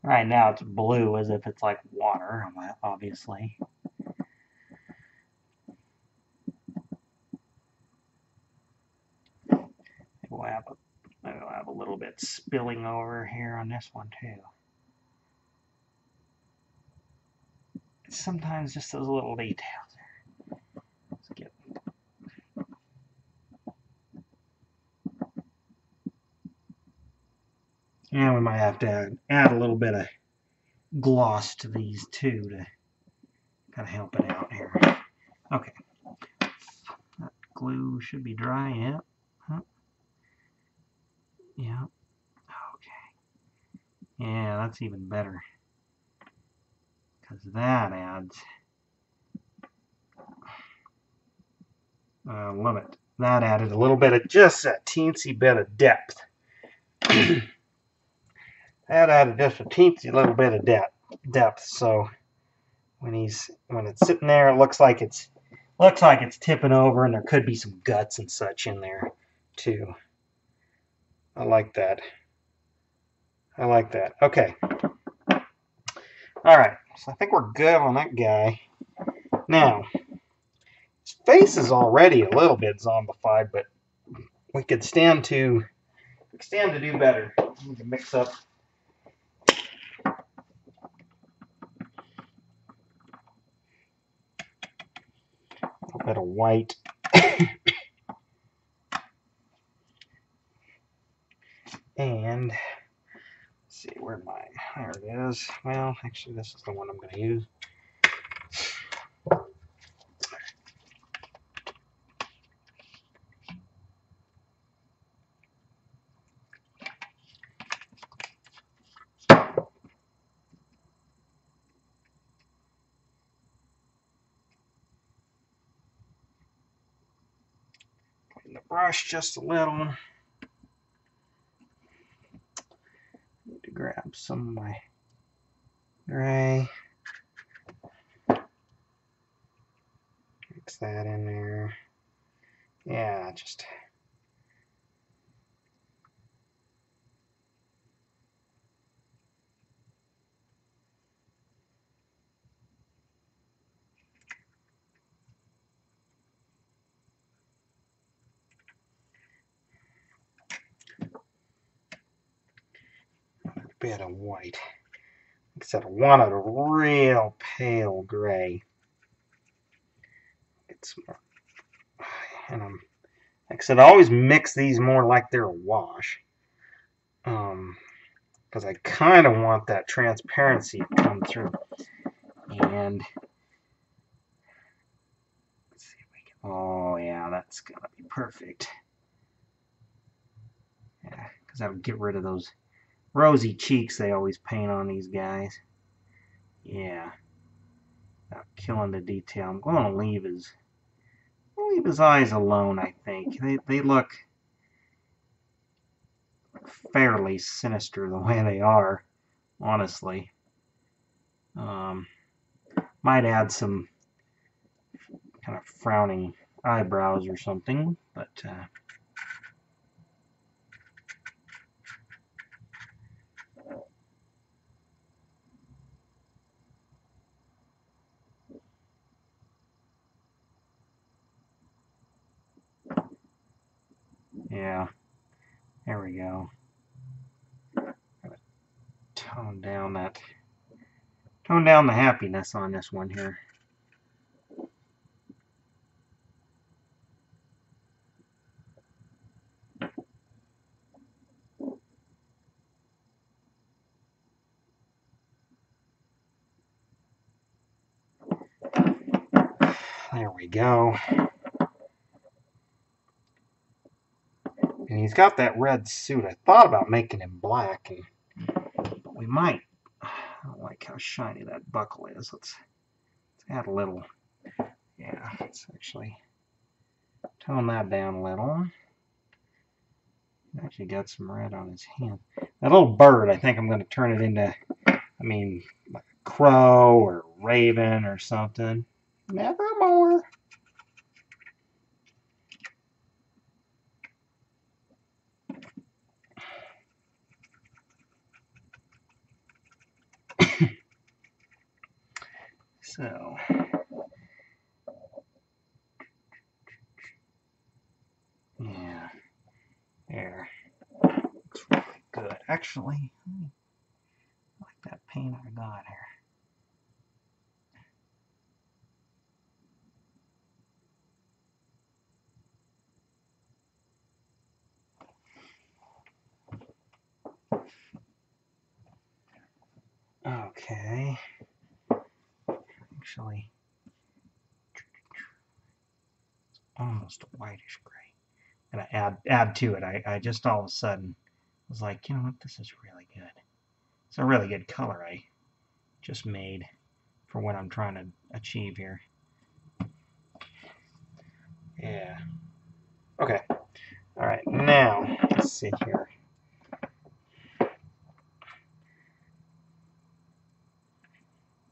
Right now it's blue as if it's like water, obviously. We'll have a little bit spilling over here on this one too. Sometimes just those little details. Let's get. And we might have to add a little bit of gloss to these too to kind of help it out here. Okay. That glue should be dry, yeah. Huh. Yeah. Okay. Yeah, that's even better. Because that adds... love it. That added a little bit of just that teensy bit of depth. That added just a teensy little bit of depth. So when it's sitting there, it looks like it's tipping over, and there could be some guts and such in there too. I like that. I like that. Okay. All right. So I think we're good on that guy. Now, his face is already a little bit zombified, but we could stand to do better. We can mix up a little bit of white. And let's see, there it is. Well, actually, this is the one I'm going to use. Clean the brush just a little. Need to grab some of my gray. Mix that in there. Yeah, just... a bit of white. Like I said, I wanted a real pale gray. It's more, and like I said, I always mix these more like they're a wash. because I kind of want that transparency to come through. And let's see if we can. Oh yeah, that's gonna be perfect. Yeah, because I would get rid of those rosy cheeks they always paint on these guys. Yeah, without killing the detail. I'm going to leave his eyes alone. I think they look fairly sinister the way they are, honestly. Might add some kind of frowning eyebrows or something, but yeah, there we go. Tone down the happiness on this one here. There we go. And he's got that red suit. I thought about making him black, but we might. I don't like how shiny that buckle is. Let's add a little. Yeah, let's actually tone that down a little. Actually got some red on his hand. That little bird, I think I'm going to turn it into, like a crow or raven or something. Nevermore. So, yeah, there. Looks really good. Actually, I like that paint I got here. Okay. Actually, almost a whitish gray. And add to it. I just all of a sudden was like, you know what, this is really good. It's a really good color I just made for what I'm trying to achieve here. Yeah. Okay. All right. Now, let's see here.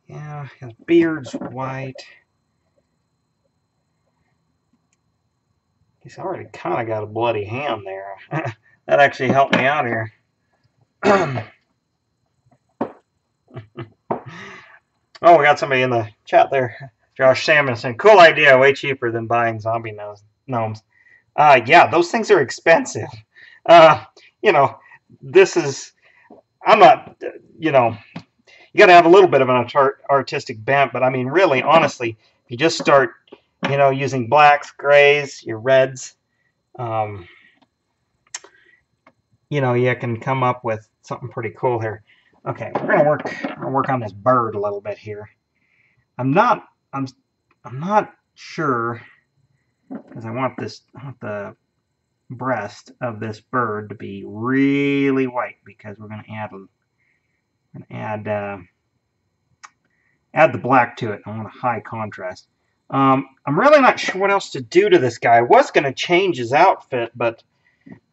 Yeah, his beard's white. He's already kind of got a bloody hand there. That actually helped me out here. Oh, we got somebody in the chat there. Josh Samuelson. Cool idea. Way cheaper than buying zombie gnomes. Yeah, those things are expensive. You know, this is. I'm not. You know, you got to have a little bit of an artistic bent, but I mean, really, honestly, if you just start, using blacks, grays, your reds, you can come up with something pretty cool here. Okay, we're gonna work on this bird a little bit here. I'm not sure because I want the breast of this bird to be really white because we're gonna add the black to it. I want a high contrast. I'm really not sure what else to do to this guy. I was going to change his outfit, but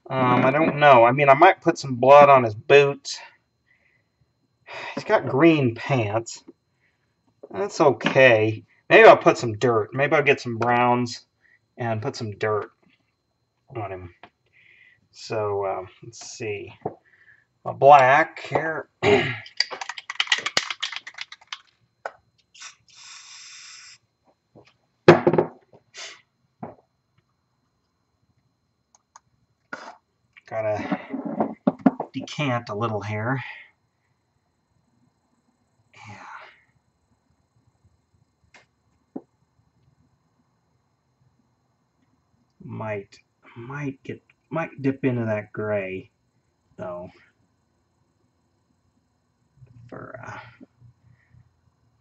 I don't know. I mean, I might put some blood on his boots. He's got green pants. That's okay. Maybe I'll put some dirt. Maybe I'll get some browns and put some dirt on him. So, let's see. A black here. Gotta decant a little here. Yeah. Might dip into that gray though.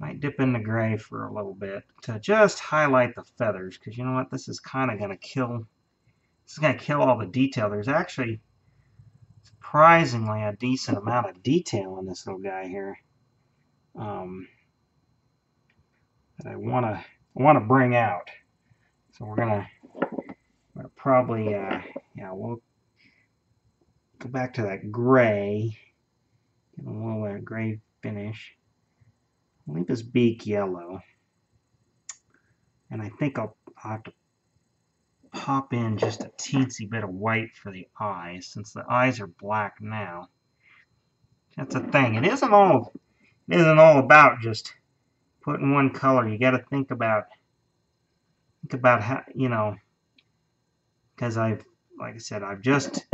might dip in the gray for a little bit to just highlight the feathers, because you know what, this is kind of going to kill. This is going to kill all the detail. There's actually surprisingly a decent amount of detail in this little guy here that I want to bring out. So we're gonna probably yeah, we'll go back to that gray, get a little gray finish. Leave his beak yellow, and I think I'll have to pop in just a teensy bit of white for the eyes, since the eyes are black now. That's a thing. It isn't all about just putting one color. You got to think about how, you know, because like I said, I've just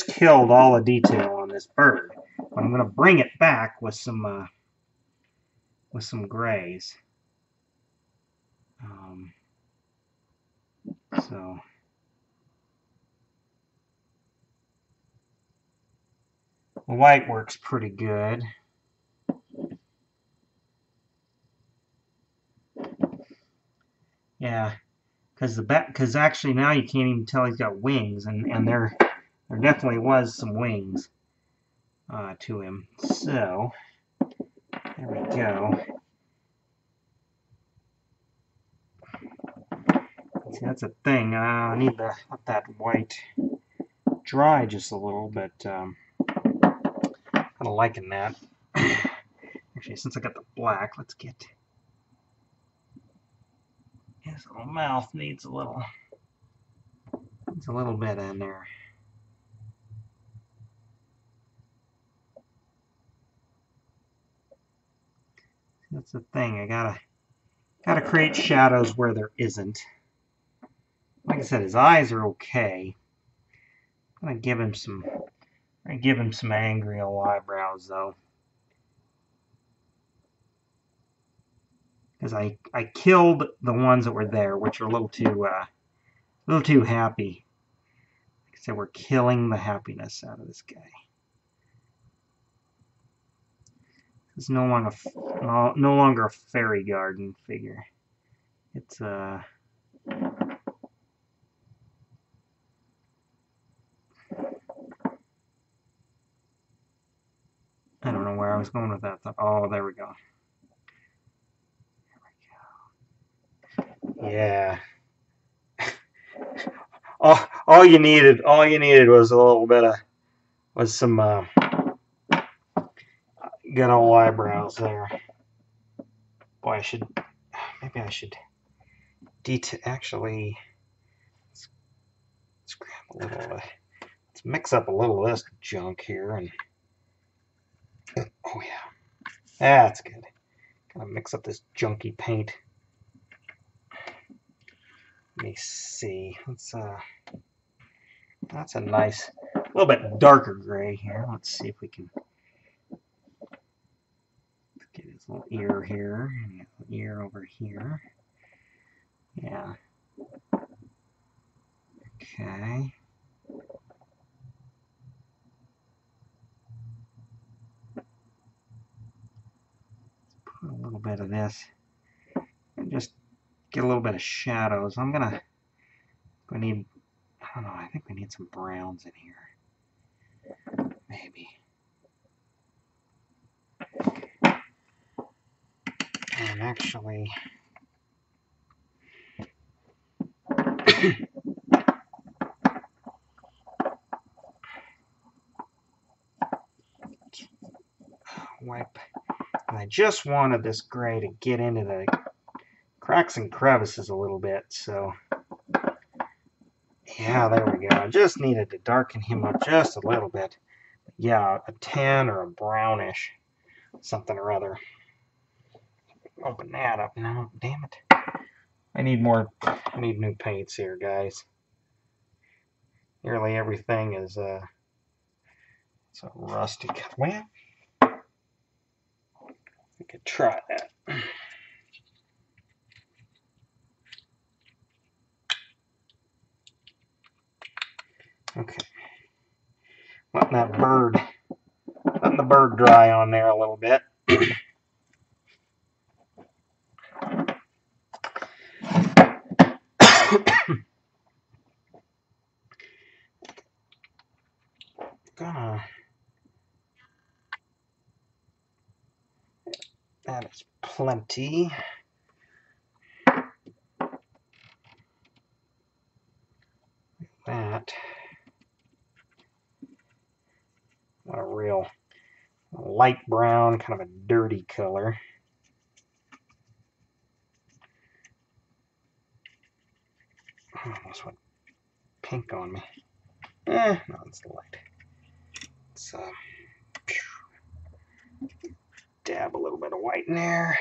killed all the detail on this bird, but I'm going to bring it back with some grays. So the white works pretty good. Yeah, because actually now you can't even tell he's got wings, and there definitely was some wings to him. So there we go. See, that's a thing. I need to let that white dry just a little, but kind of liking that. Actually, since I got the black, let's get his little mouth needs a little bit in there. That's the thing. I gotta create shadows where there isn't. Like I said, his eyes are okay. I'm gonna give him some angry old eyebrows though, because I killed the ones that were there, which are a little too happy. Like I said, we're killing the happiness out of this guy. It's no longer a fairy garden figure. It's I don't know where I was going with that. Oh, there we go. Yeah. all you needed was a little bit of some good old eyebrows there. Boy, maybe I should actually let's grab a little let's mix up a little of this junk here, and oh yeah, that's good. Gotta mix up this junky paint. Let me see. That's a nice, a little bit darker gray here. Let's see if we can get his little ear here, and little ear over here. Yeah. Okay. Let's put a little bit of this, and just get a little bit of shadows. I need, I don't know, I think we need some browns in here. Maybe. And actually, wipe. And I just wanted this gray to get into the cracks and crevices a little bit, so yeah, there we go. I just needed to darken him up just a little bit. Yeah, a tan or a brownish something or other. Open that up now. Damn it. I need new paints here, guys. Nearly everything is it's a rusty cut. Well, we could try that. Okay. Letting the bird dry on there a little bit. plenty. That. Not a real light brown, kind of a dirty color. I almost went pink on me. No, it's the light. Let's dab a little bit of white in there.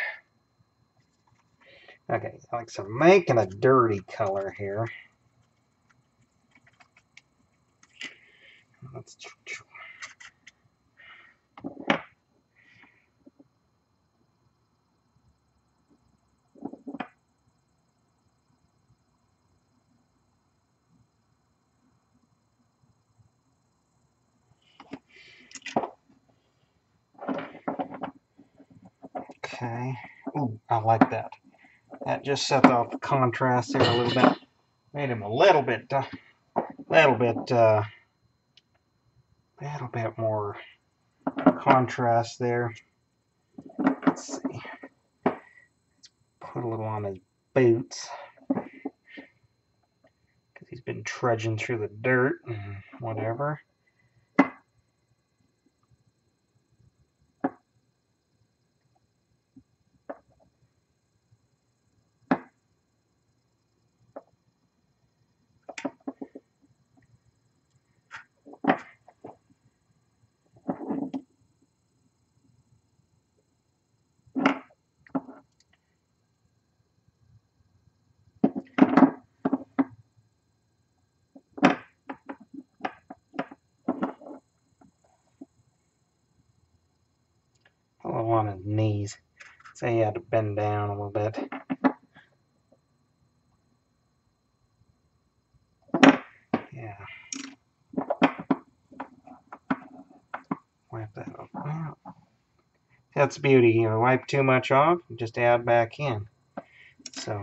Okay, like so making a dirty color here. Let's okay. Ooh, I like that. That just set off the contrast there a little bit. Made him a little bit more contrast there. Let's see. Let's put a little on his boots because he's been trudging through the dirt and whatever. A little on his knees. So he had to bend down a little bit. Yeah. Wipe that off. Well, that's the beauty. You know, wipe too much off, just add back in. So,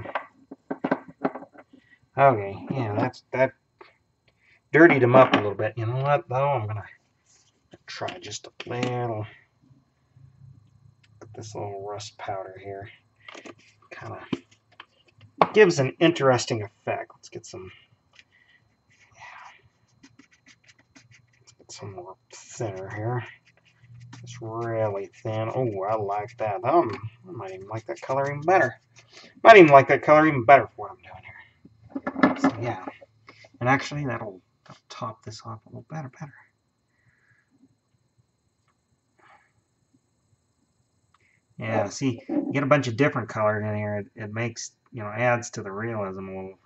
okay, yeah, that dirtied him up a little bit. You know what, though? I'm gonna try just a little. Put this little rust powder here. Kind of gives an interesting effect. Let's get some. Let's get some more thinner here. It's really thin. Oh, I like that. I might even like that color even better. Might even like that color even better for what I'm doing here. So yeah, and actually that'll top this off a little better. Yeah, see, you get a bunch of different colors in here. It makes, you know, adds to the realism a little.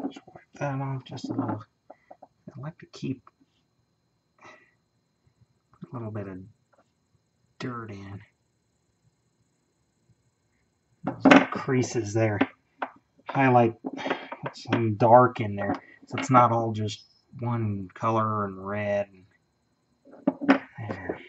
Just wipe that off just a little. I like to keep a little bit of dirt in. Those little creases there. Highlight some dark in there, so it's not all just one color and red. There.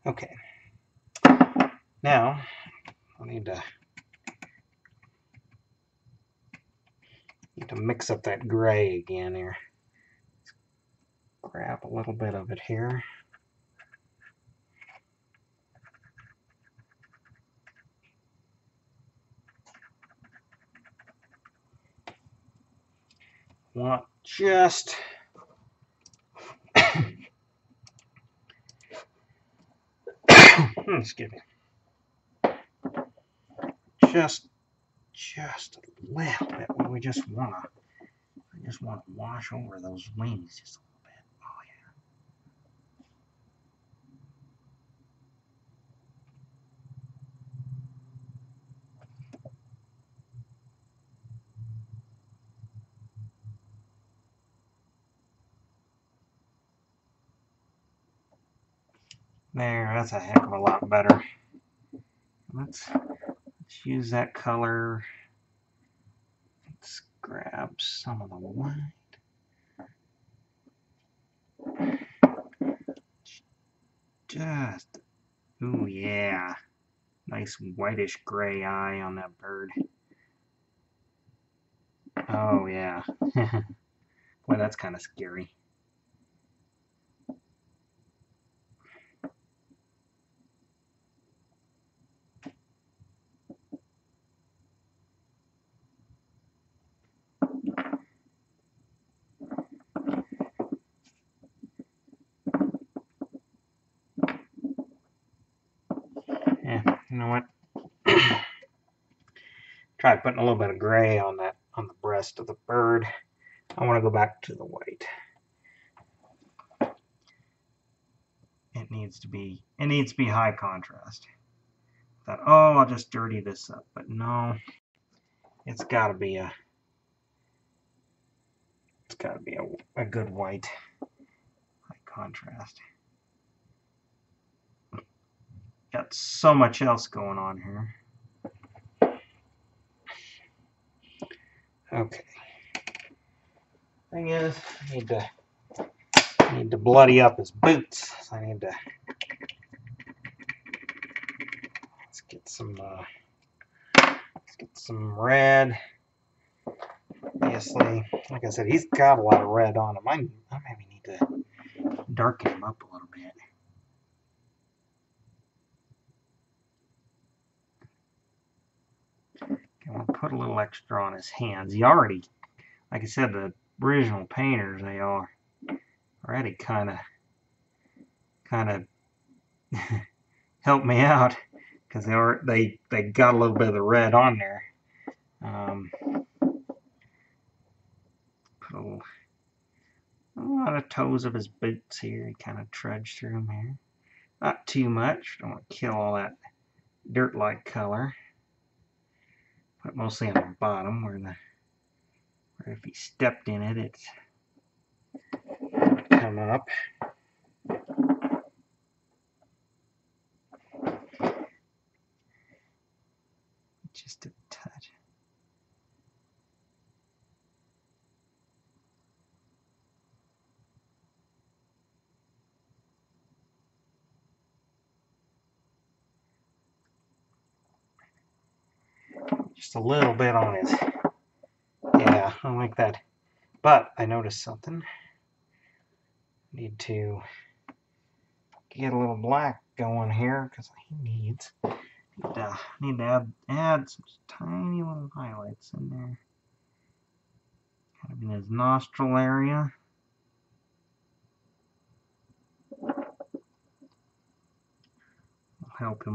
Okay. Now I need to mix up that gray again here. Grab a little bit of it here. Want just excuse me. Just a little bit. We just wanna wash over those wings just a little bit. Oh There, that's a heck of a lot better. Let's use that color. Let's grab some of the white. Just, ooh yeah. Nice whitish gray eye on that bird. Oh yeah. Boy, that's kind of scary. Yeah, you know what? Try putting a little bit of gray on the breast of the bird. I want to go back to the white. It needs to be high contrast. Thought, oh, I'll just dirty this up, but no, it's got to be a good white, high contrast. Got so much else going on here. Okay. Thing is, I need to bloody up his boots. So I need to let's get some red. Obviously, like I said, he's got a lot of red on him. I maybe need to darken him up a little bit. Okay, I'll put a little extra on his hands. He already, like I said, the original painters, they are already kind of helped me out because they got a little bit of the red on there. Put a lot of toes of his boots here. He kind of trudged through them here. Not too much. Don't want to kill all that dirt-like color. Put mostly on the bottom where if he stepped in it, it's come up. Just a touch. Just a little bit on his. Yeah, I like that. But I noticed something. Need to get a little black going here because he needs to add some tiny little highlights in there. Kind of in his nostril area. Help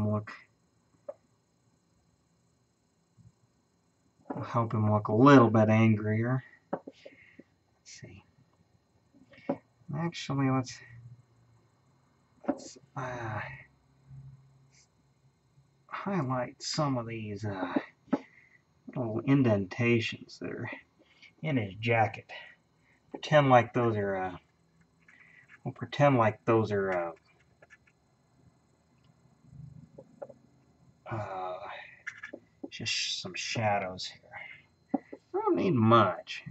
him look a little bit angrier. Let's see. Actually, let's highlight some of these little indentations that are in his jacket. Pretend like those are. We'll pretend like those are. Just some shadows here. I don't need much.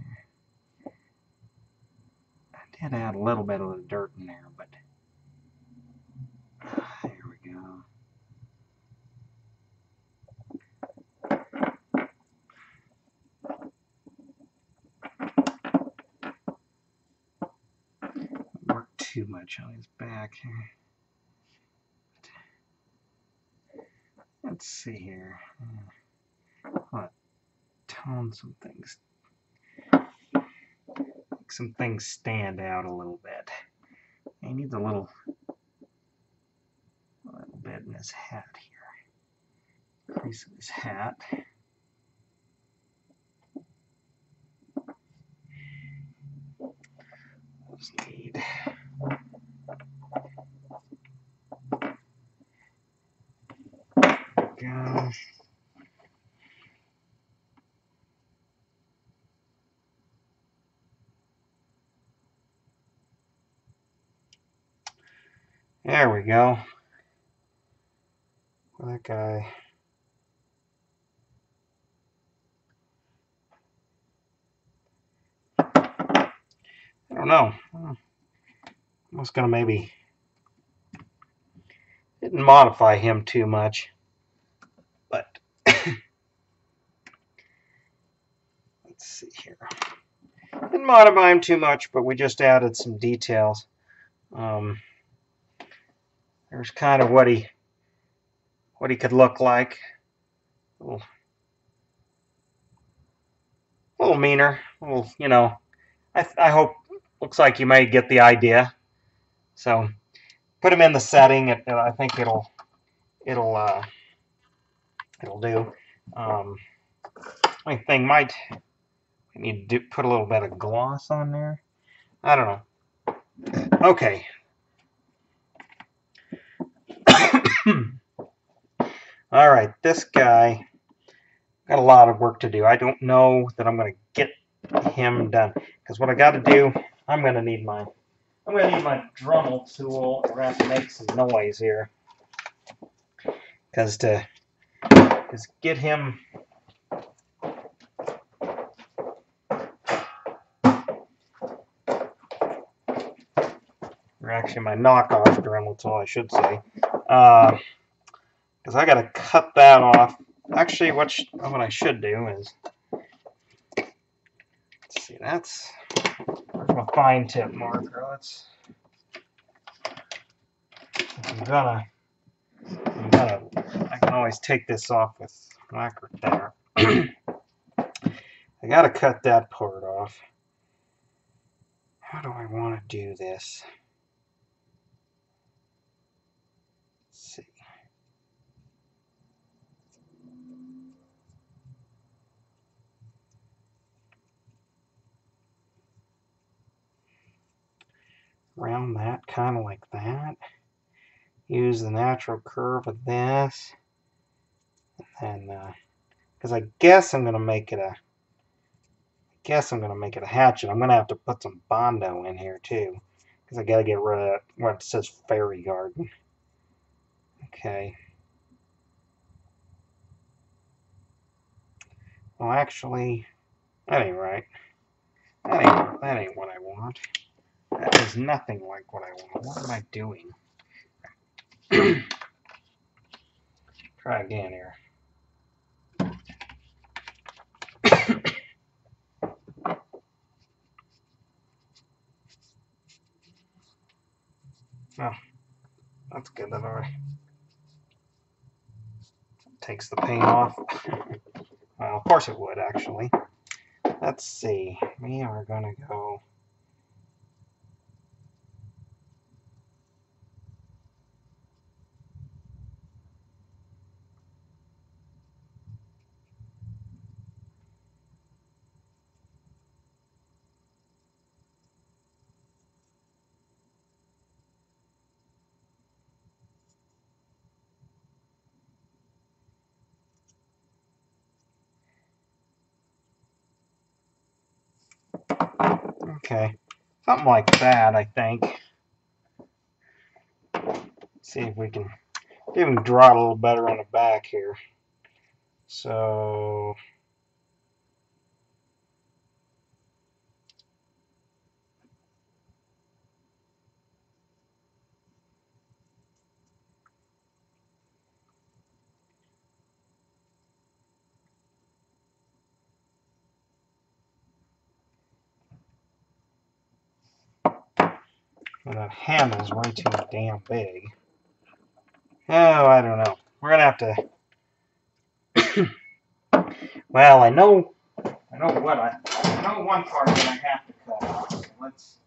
I did add a little bit of the dirt in there, but there we go. Work too much on his back here. Let's see here. I'll tone some things. Make some things stand out a little bit. He needs a little bit in his hat here. Crease of his hat. Just need go. There we go. That guy. I don't know. I was gonna maybe didn't modify him too much, but let's see here. Didn't modify him too much, but we just added some details. There's kind of what he could look like. A little meaner. A little, you know. I hope. Looks like you may get the idea. So put him in the setting. I think it'll do. Only thing might need to put a little bit of gloss on there. I don't know. Okay. All right, this guy got a lot of work to do. I don't know that I'm going to get him done because what I got to do, I'm going to need my Dremel tool. We're going to have to make some noise here because to get him. Or actually, my knockoff Dremel tool, I should say. Because I got to cut that off. Actually, what I should do is, let's see, where's my fine tip marker? I can always take this off with lacquer there. I got to cut that part off. How do I want to do this? Let's see. Round that kind of like that. Use the natural curve of this. And because I guess I'm going to make it a hatchet. I'm going to have to put some Bondo in here too. Because I got to get rid of what says Fairy Garden. Okay. Well, actually, that ain't right. That ain't what I want. That is nothing like what I want. What am I doing? Try again here. Oh, that's good. That already takes the paint off. Well, of course it would, actually. Let's see. We are going to go... Okay. Something like that, I think. See if we can even draw it a little better on the back here. So... Well, that handle's way too damn big. Oh, I don't know. We're gonna have to. Well, I know one part that I have to cut off. So let's.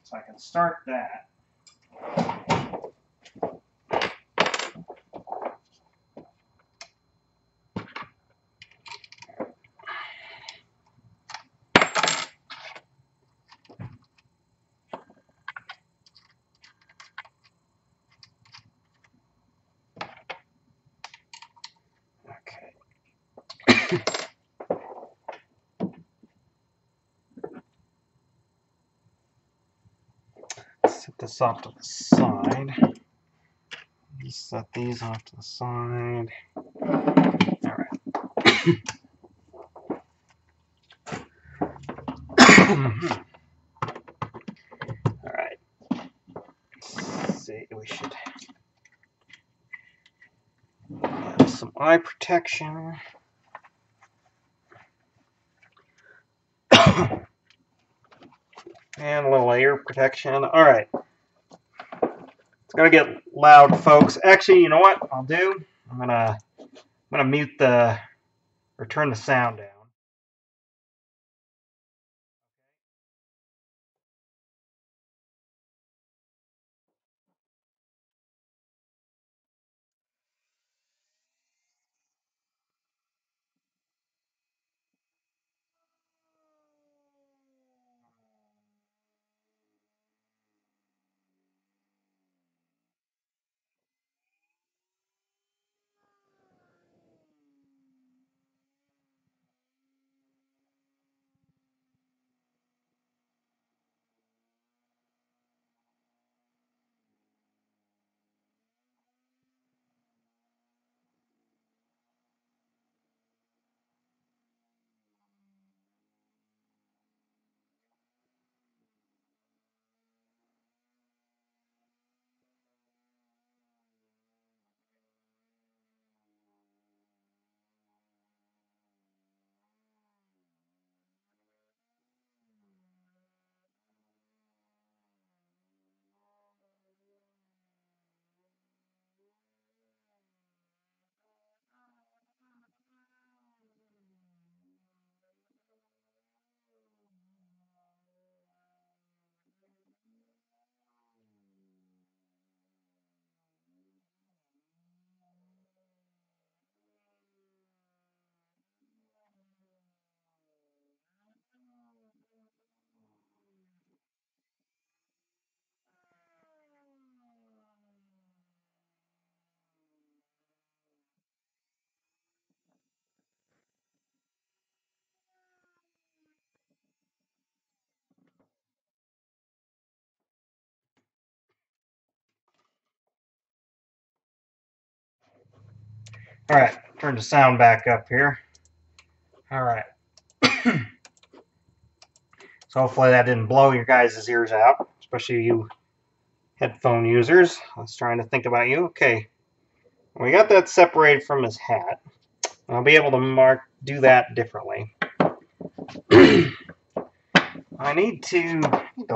So I can start that. Set this off to the side. Set these off to the side. Alright. Alright. Let's see, we should have some eye protection. And a little ear protection. Alright. It's gonna get loud, folks. Actually, you know what I'll do? I'm gonna mute the or turn the sound down. Alright, turn the sound back up here. Alright. So hopefully that didn't blow your guys' ears out, especially you headphone users. I was trying to think about you. Okay, we got that separated from his hat. I'll be able to do that differently. I need to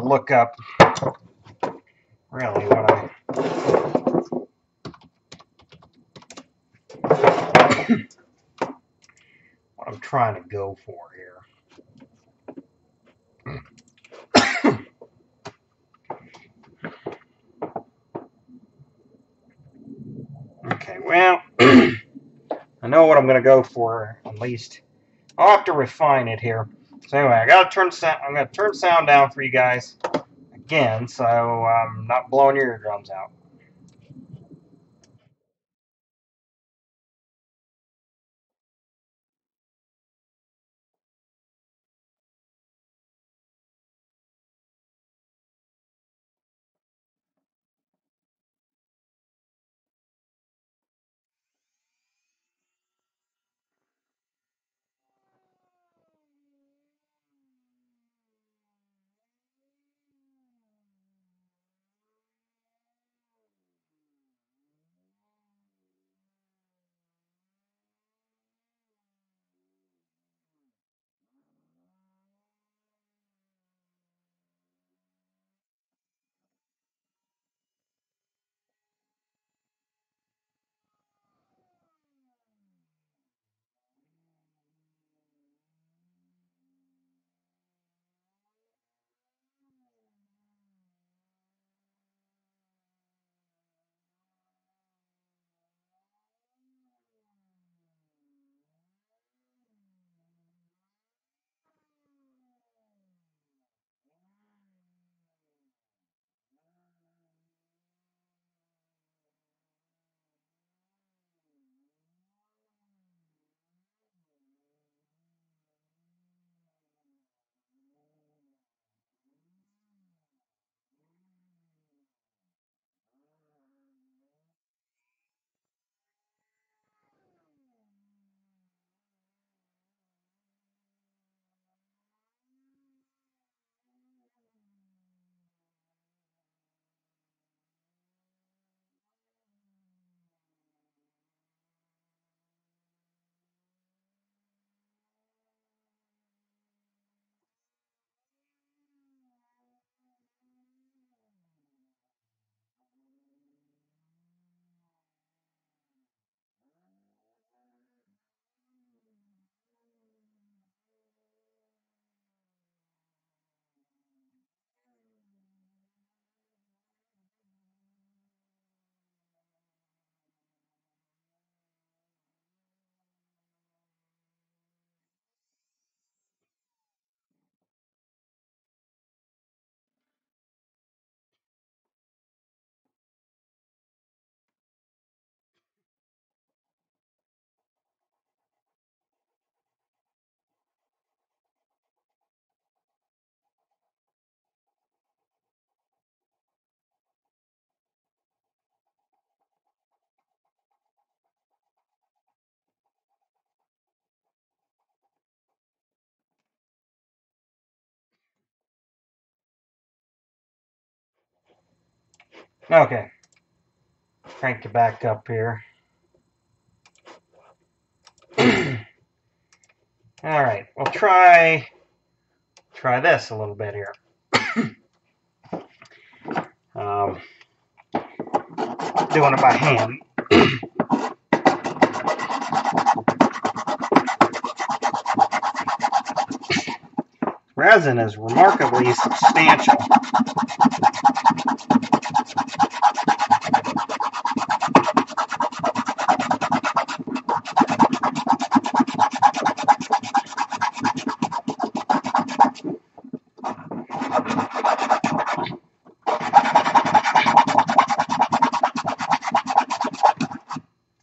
look up really what I'm trying to go for here. Okay, well, I know what I'm going to go for, at least. I'll have to refine it here. So anyway, I'm going to turn sound down for you guys again, so I'm not blowing your eardrums out. Okay. Crank it back up here. All right, we'll try this a little bit here. Doing it by hand. Resin is remarkably substantial.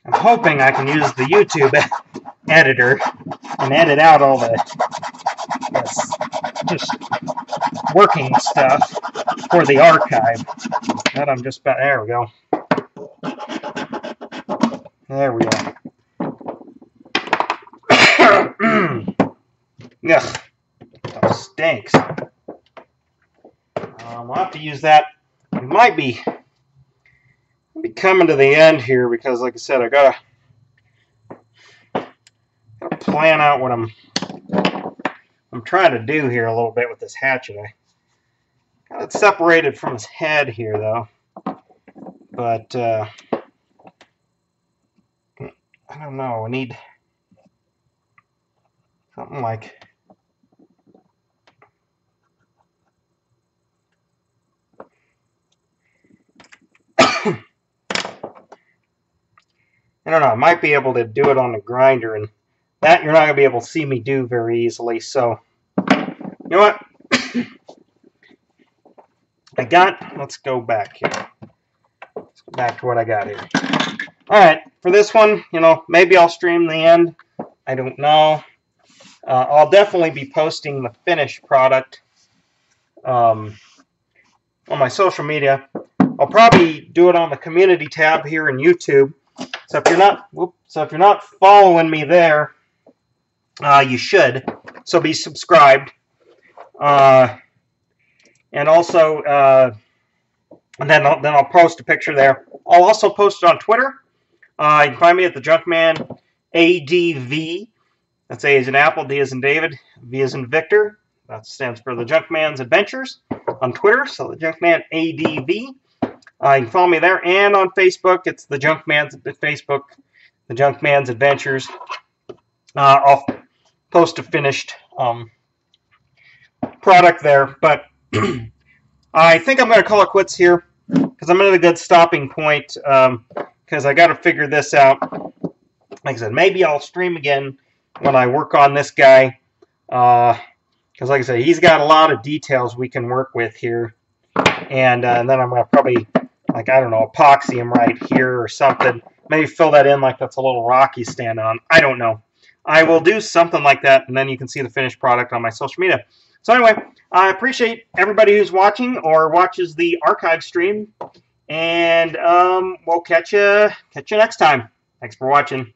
I'm hoping I can use the YouTube editor and edit out all the just working stuff for the archive. That I'm just about, there we go. There we go. Ugh, that stinks. We'll have to use that. We might be coming to the end here because, like I said, I gotta plan out what I'm trying to do here a little bit with this hatchet. I got it separated from his head here, though. But I don't know. I need something like. I don't know, I might be able to do it on the grinder, and that you're not going to be able to see me do very easily, so, you know what, let's go back here, let's go back to what I got here. Alright, for this one, you know, maybe I'll stream the end, I don't know. I'll definitely be posting the finished product on my social media. I'll probably do it on the community tab here in YouTube. So if you're not following me there, you should. So be subscribed. And also, and then I'll post a picture there. I'll also post it on Twitter. You can find me at the Junkman ADV. That's A as in Apple, D as in David, V as in Victor. That stands for the Junkman's Adventures on Twitter. So the Junkman ADV. You can follow me there, and on Facebook, it's the Junkman's Adventures. I'll post a finished product there, but I think I'm going to call it quits here because I'm at a good stopping point because I got to figure this out. Like I said, maybe I'll stream again when I work on this guy because, like I said, he's got a lot of details we can work with here, and then I'm going to probably, like, I don't know, epoxy him right here or something. Maybe fill that in like that's a little rocky standing on. I don't know. I will do something like that, and then you can see the finished product on my social media. So anyway, I appreciate everybody who's watching or watches the archive stream, and we'll catch you next time. Thanks for watching.